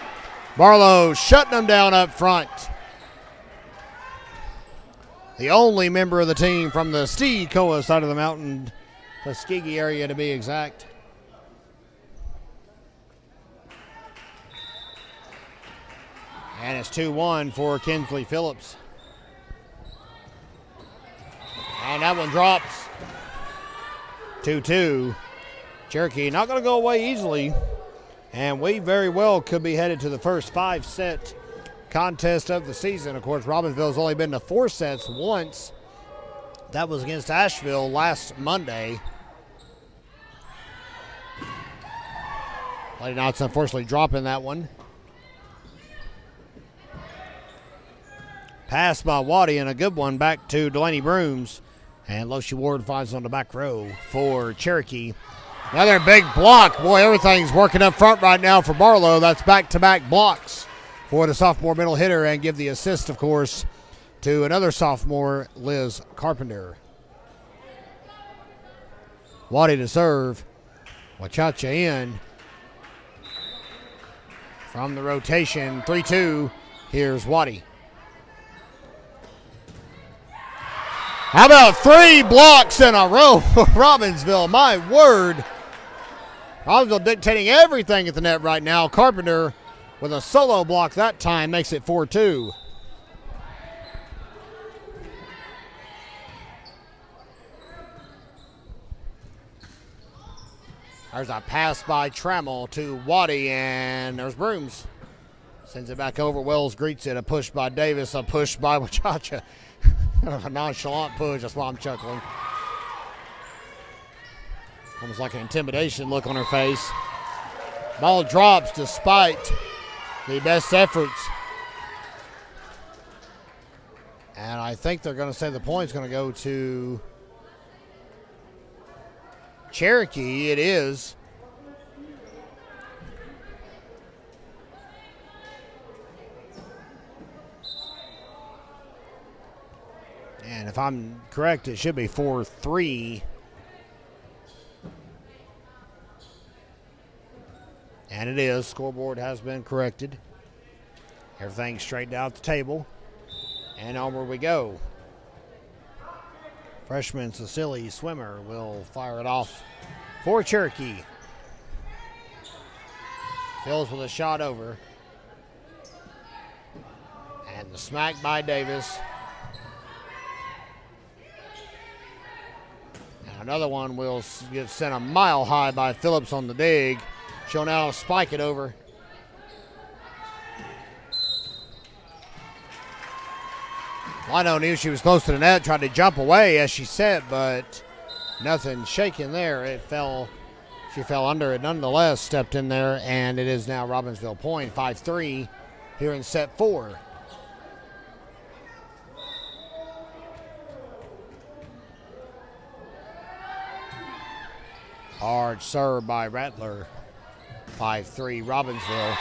Barlow shutting them down up front. The only member of the team from the Steed-Koa side of the mountain, Tuskegee area to be exact. And it's 2-1 for Kinsley Phillips. And that one drops. 2-2. Cherokee not going to go away easily. And we very well could be headed to the first 5-set contest of the season. Of course, Robbinsville's only been to 4 sets once. That was against Asheville last Monday. Lady Knights unfortunately dropping that one. Pass by Waddy and a good one back to Delaney Brooms. And Loshi Ward finds on the back row for Cherokee. Another big block. Boy, everything's working up front right now for Barlow. That's back-to-back blocks for the sophomore middle hitter, and give the assist, of course, to another sophomore, Liz Carpenter. Waddy to serve. Wachacha in. From the rotation, 3-2. Here's Waddy. How about 3 blocks in a row for Robbinsville? My word. Robbinsville dictating everything at the net right now. Carpenter with a solo block that time makes it 4-2. There's a pass by Trammell to Waddy, and there's Brooms. Sends it back over. Wells greets it. A push by Davis, a push by Wachacha. A nonchalant push, that's why I'm chuckling. Almost like an intimidation look on her face. Ball drops despite the best efforts. And I think they're going to say the point's going to go to Cherokee. It is. And if I'm correct, it should be 4-3. And it is. Scoreboard has been corrected. Everything's straightened out the table. And onward we go. Freshman Cecilia Swimmer will fire it off for Cherokee. Phillips with a shot over. And the smack by Davis. And another one will get sent a mile high by Phillips on the dig. She'll now spike it over. Lino knew she was close to the net, tried to jump away, as she said, but nothing shaking there. It fell. She fell under it nonetheless, stepped in there, and it is now Robbinsville point, 5-3 here in set 4. Hard serve by Rattler. 5-3 Robbinsville.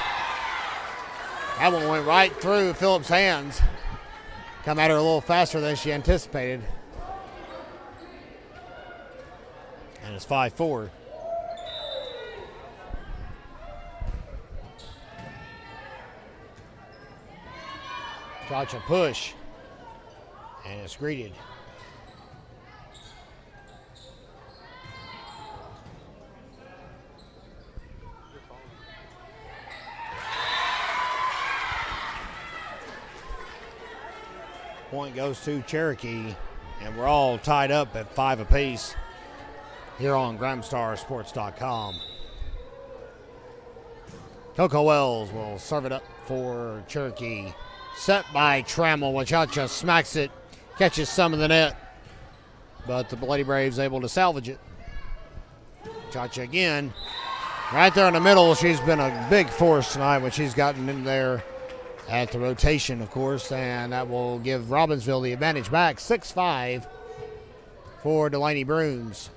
That one went right through Phillips' hands. Come at her a little faster than she anticipated. And it's 5-4. Watch a push. And it's greeted. Point goes to Cherokee, and we're all tied up at 5 apiece here on GramStarSports.com. Coco Wells will serve it up for Cherokee. Set by Trammell. Wachacha smacks it, catches some of the net, but the Lady Braves able to salvage it. Wachacha again, right there in the middle. She's been a big force tonight when she's gotten in there at the rotation, of course, and that will give Robbinsville the advantage back. 6-5 for Delaney Bruins.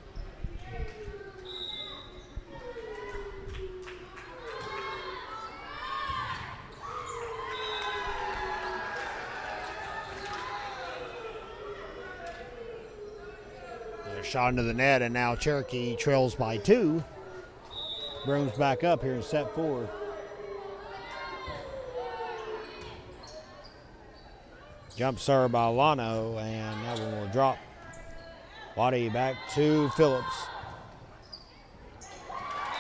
Shot into the net, and now Cherokee trails by 2. Bruins back up here in set 4. Jump serve by Lano, and that one will drop. Waddy back to Phillips.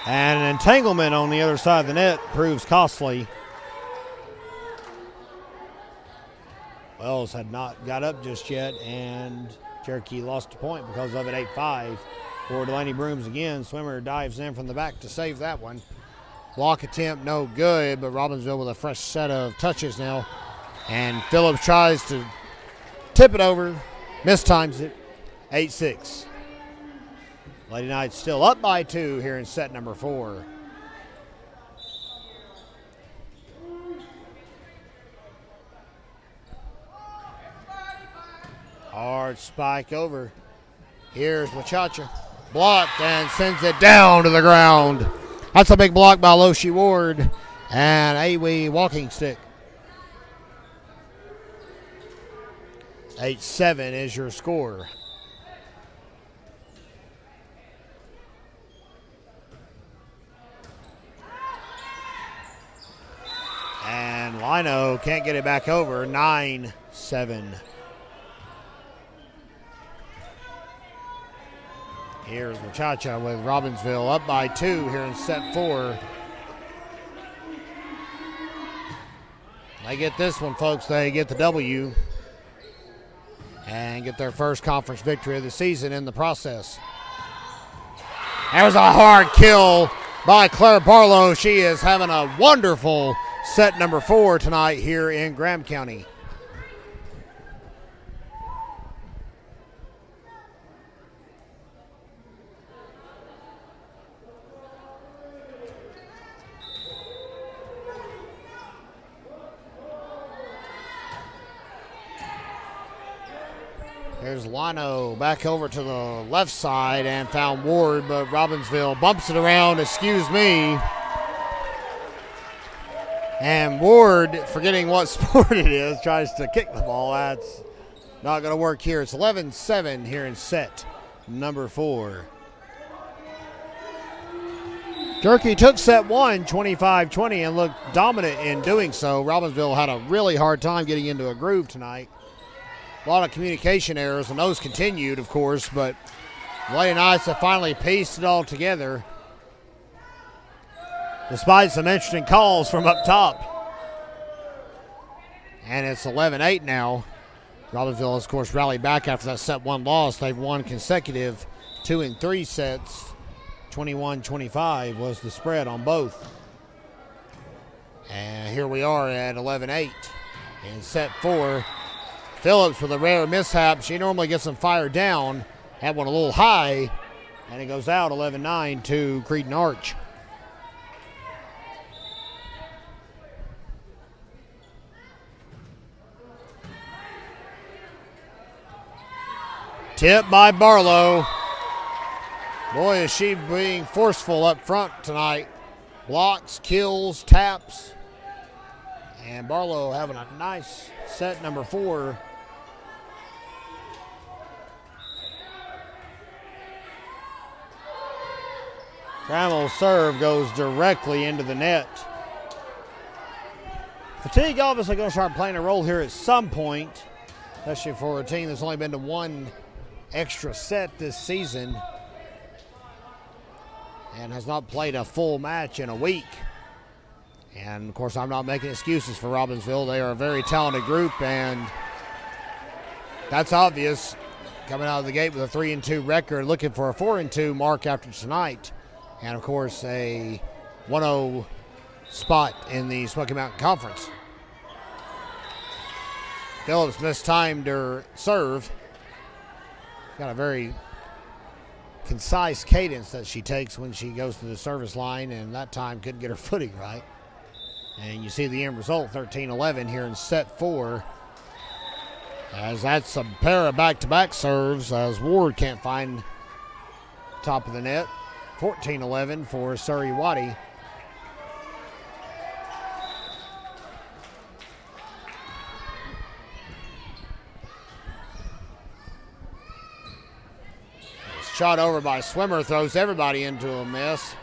And an entanglement on the other side of the net proves costly. Wells had not got up just yet, and Cherokee lost a point because of it. 8-5 for Delaney Bruins again. Swimmer dives in from the back to save that one. Block attempt no good, but Robbinsville with a fresh set of touches now. And Phillips tries to tip it over, mistimes it. 8-6. Lady Knights still up by 2 here in set number 4. Hard spike over. Here's Wachacha. Blocked and sends it down to the ground. That's a big block by Loshi Ward. And Awee walking stick. 8-7 is your score. And Lino can't get it back over. 9-7. Here's Wachacha with Robbinsville up by 2 here in set 4. They get this one, folks. They get the W and get their first conference victory of the season in the process. That was a hard kill by Claire Barlow. She is having a wonderful set number 4 tonight here in Graham County. There's Lano back over to the left side and found Ward, but Robbinsville bumps it around, excuse me. And Ward, forgetting what sport it is, tries to kick the ball. That's not going to work here. It's 11-7 here in set number 4. Cherokee took set 1, 25-20, and looked dominant in doing so. Robbinsville had a really hard time getting into a groove tonight. A lot of communication errors, and those continued, of course, but the Lady Knights have finally pieced it all together, despite some interesting calls from up top. And it's 11-8 now. Robbinsville, of course, rallied back after that set 1 loss. They've won consecutive 2 and 3 sets. 21-25 was the spread on both. And here we are at 11-8 in set 4. Phillips with a rare mishap. She normally gets them fired down. Had one a little high, and it goes out 11-9 to Creedon Arch. Tip by Barlow. Boy, is she being forceful up front tonight. Blocks, kills, taps. And Barlow having a nice set number 4. Trammell's serve goes directly into the net. Fatigue obviously going to start playing a role here at some point, especially for a team that's only been to 1 extra set this season and has not played a full match in a week. And, of course, I'm not making excuses for Robbinsville. They are a very talented group, and That's obvious. Coming out of the gate with a 3-2 record, looking for a 4-2 mark after tonight. And, of course, a 1-0 spot in the Smoky Mountain Conference. Phillips mistimed her serve. Got a very concise cadence that she takes when she goes to the service line, and that time couldn't get her footing right. And you see the end result, 13-11 here in set 4. As that's a pair of back-to-back serves as Ward can't find top of the net. 14-11 for Surrey Waddy. Shot over by Swimmer throws everybody into a mess.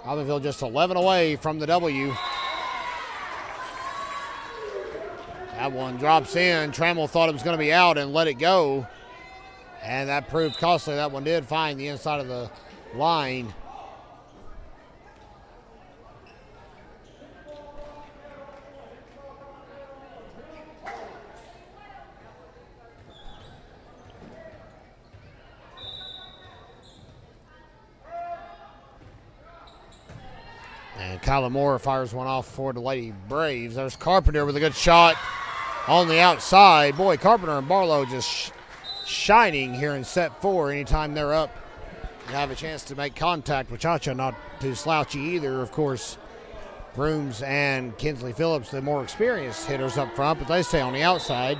Robbinsville just 11 away from the W. That one drops in. Trammell thought it was going to be out and let it go. And that proved costly. That one did find the inside of the line. And Kyla Moore fires one off for the Lady Braves. There's Carpenter with a good shot on the outside. Boy, Carpenter and Barlow just shining here in set 4. Anytime they're up and have a chance to make contact with Cha-Cha, not too slouchy either. Of course, Brooms and Kinsley Phillips, the more experienced hitters up front, but they stay on the outside.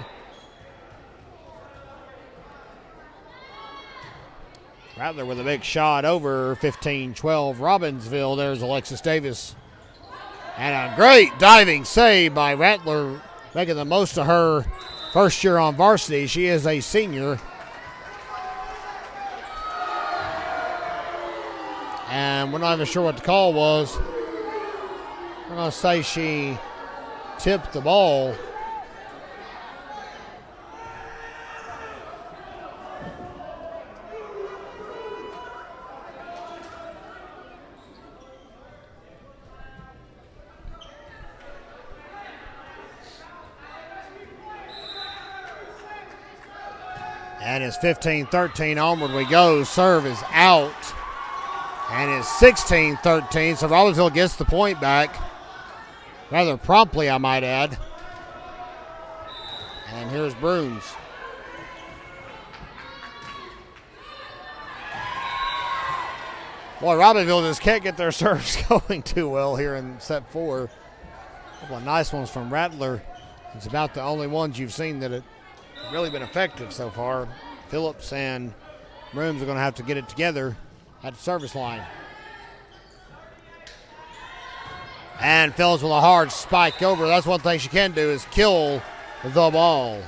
Rattler with a big shot over 15-12 Robbinsville. There's Alexis Davis. And a great diving save by Rattler, making the most of her first year on varsity. She is a senior. And we're not even sure what the call was. I'm going to say she tipped the ball. And it's 15-13. Onward we go. Serve is out. And it's 16-13. So Robbinsville gets the point back. Rather promptly, I might add. And here's Brooms. Boy, Robbinsville just can't get their serves going too well here in set 4. A couple of nice ones from Rattler. It's about the only ones you've seen that have really been effective so far. Phillips and Brooms are going to have to get it together at the service line. And Phillips with a hard spike over. That's one thing she can do is kill the ball.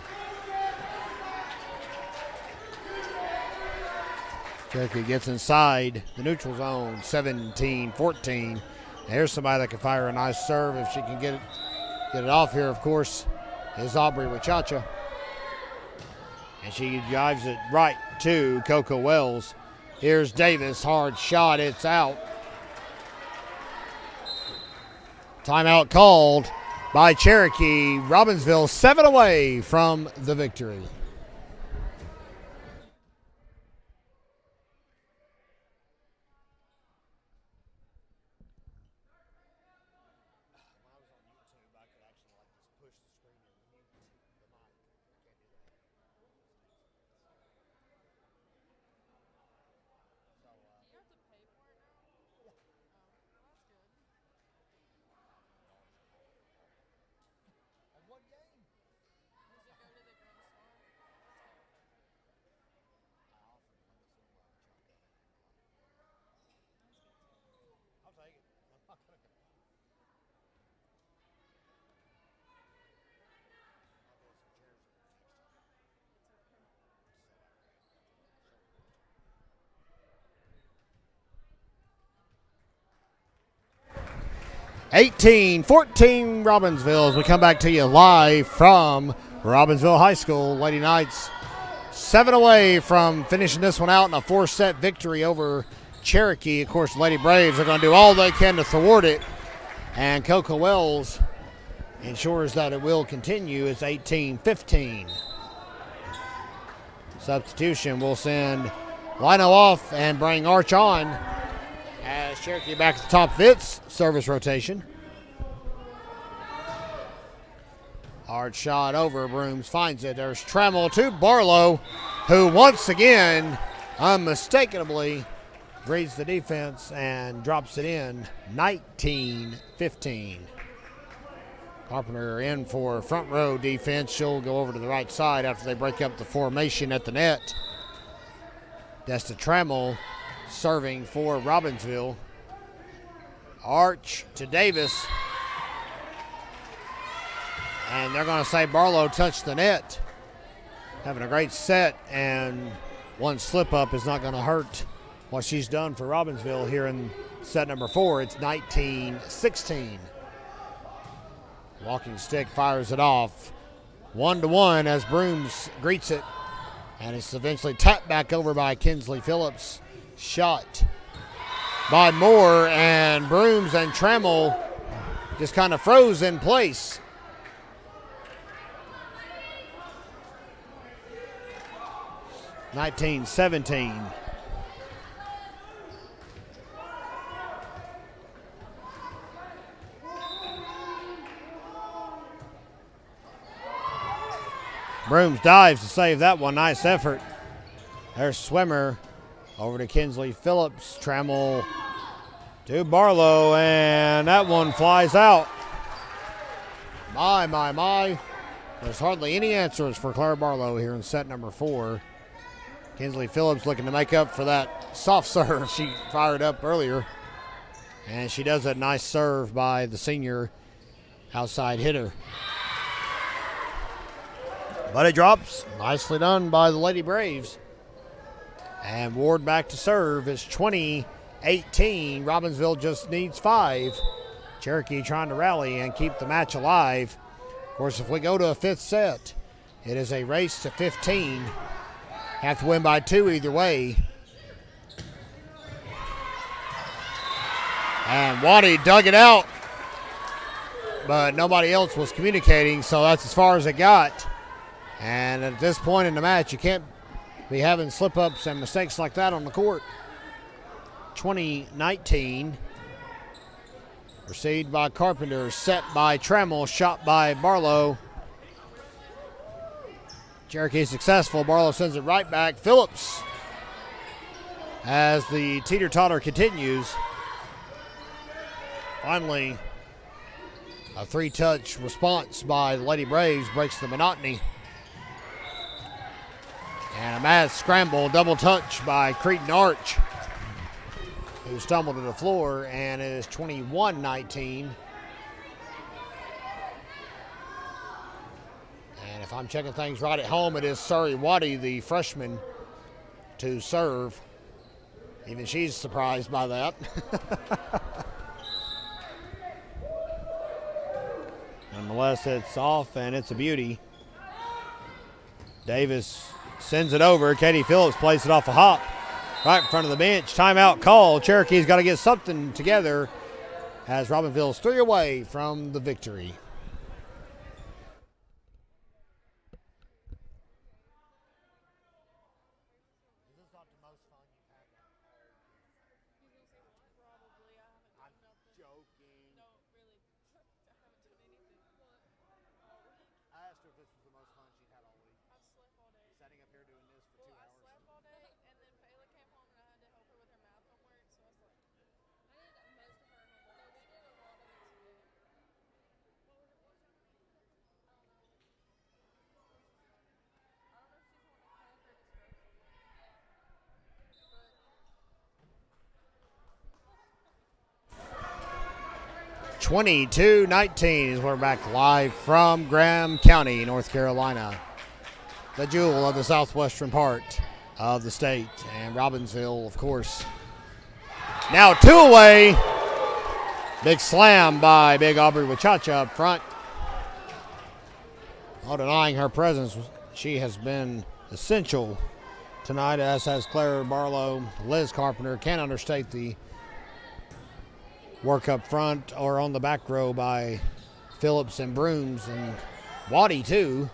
Cherokee gets inside the neutral zone, 17-14. Here's somebody that can fire a nice serve if she can get it off here, of course, is Aubrey with Cha-Cha. And she drives it right to Coco Wells. Here's Davis, hard shot, it's out. Timeout called by Cherokee. Robbinsville 7 away from the victory. (18-14) Robbinsville as we come back to you live from Robbinsville High School. Lady Knights 7 away from finishing this one out in a 4-set victory over Cherokee. Of course, the Lady Braves are going to do all they can to thwart it. And Coco Wells ensures that it will continue. It's 18-15. Substitution will send Lino off and bring Arch on as Cherokee back at the top of its service rotation. Hard shot over. Brooms finds it. There's Trammell to Barlow, who once again unmistakably reads the defense and drops it in. 19-15. Carpenter in for front row defense. She'll go over to the right side after they break up the formation at the net. Desta Trammell serving for Robbinsville. Arch to Davis. And they're going to say Barlow touched the net. Having a great set, and one slip up is not going to hurt what she's done for Robbinsville here in set number 4. It's 19-16. Walking stick fires it off. 1-1 as Brooms greets it. And it's eventually tapped back over by Kinsley Phillips. Shot by Moore, and Brooms and Trammell just kind of froze in place. 19-17. Brooms dives to save that one. Nice effort. There's Swimmer over to Kinsley Phillips. Trammell to Barlow, and that one flies out. My. There's hardly any answers for Claire Barlow here in set number 4. Kinsley Phillips looking to make up for that soft serve she fired up earlier. And she does a nice serve by the senior outside hitter. But it drops. Nicely done by the Lady Braves. And Ward back to serve. It's 20-18. Robbinsville just needs 5. Cherokee trying to rally and keep the match alive. Of course, if we go to a 5th set, it is a race to 15. Have to win by 2 either way. And Waddy dug it out, but nobody else was communicating, so that's as far as it got. And at this point in the match, you can't be having slip-ups and mistakes like that on the court. 20-19. Received by Carpenter, set by Trammell, shot by Barlow. Cherokee successful. Barlow sends it right back. Phillips, as the teeter-totter continues. Finally, a 3-touch response by the Lady Braves breaks the monotony. And a mad scramble, double touch by Cretan Arch, who stumbled to the floor, and it is 21-19. And if I'm checking things right at home, it is Surrey Waddy, the freshman, to serve. Even she's surprised by that. Nonetheless, it's off, and it's a beauty. Davis sends it over. Katie Phillips plays it off a hop right in front of the bench. Timeout call. Cherokee's got to get something together as Robbinsville's 3 away from the victory. (22-19) as we're back live from Graham County, North Carolina, the jewel of the southwestern part of the state. And Robbinsville, of course, now 2 away. Big slam by Big Aubrey Wachacha up front. No denying her presence. She has been essential tonight, as has Claire Barlow. Liz Carpenter. Can't understate the work up front or on the back row by Phillips and Brooms, and Waddy too.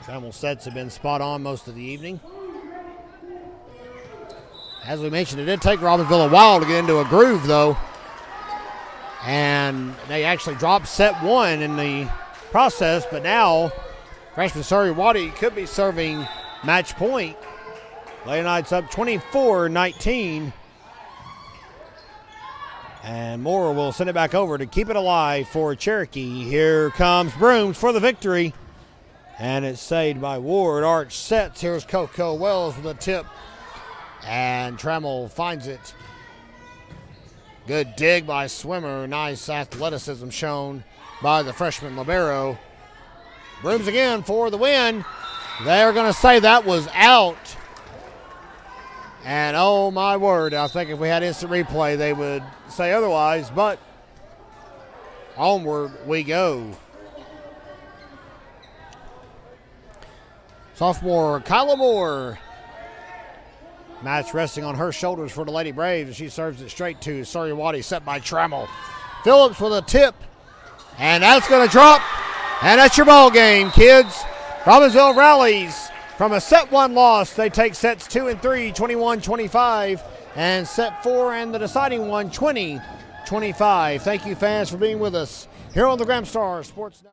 Trammell sets have been spot on most of the evening. As we mentioned, it did take Robbinsville a while to get into a groove, though. And they actually dropped set one in the process, but now freshman Cherokee could be serving match point. Lady Knights up 24-19. And Moore will send it back over to keep it alive for Cherokee. Here comes Brooms for the victory. And it's saved by Ward. Arch sets. Here's Coco Wells with a tip. And Trammell finds it. Good dig by Swimmer. Nice athleticism shown by the freshman libero. Brooms again for the win. They're going to say that was out. And oh my word, I think if we had instant replay, they would say otherwise, but onward we go. Sophomore Kyla Moore. Match resting on her shoulders for the Lady Braves, and she serves it straight to Cherokee, set by Trammell. Phillips with a tip, and that's going to drop, and that's your ball game, kids. Robbinsville rallies from a set one loss. They take sets 2 and 3, 21-25, and set 4 and the deciding one, 20-25. Thank you, fans, for being with us here on the Graham Star Sports Network.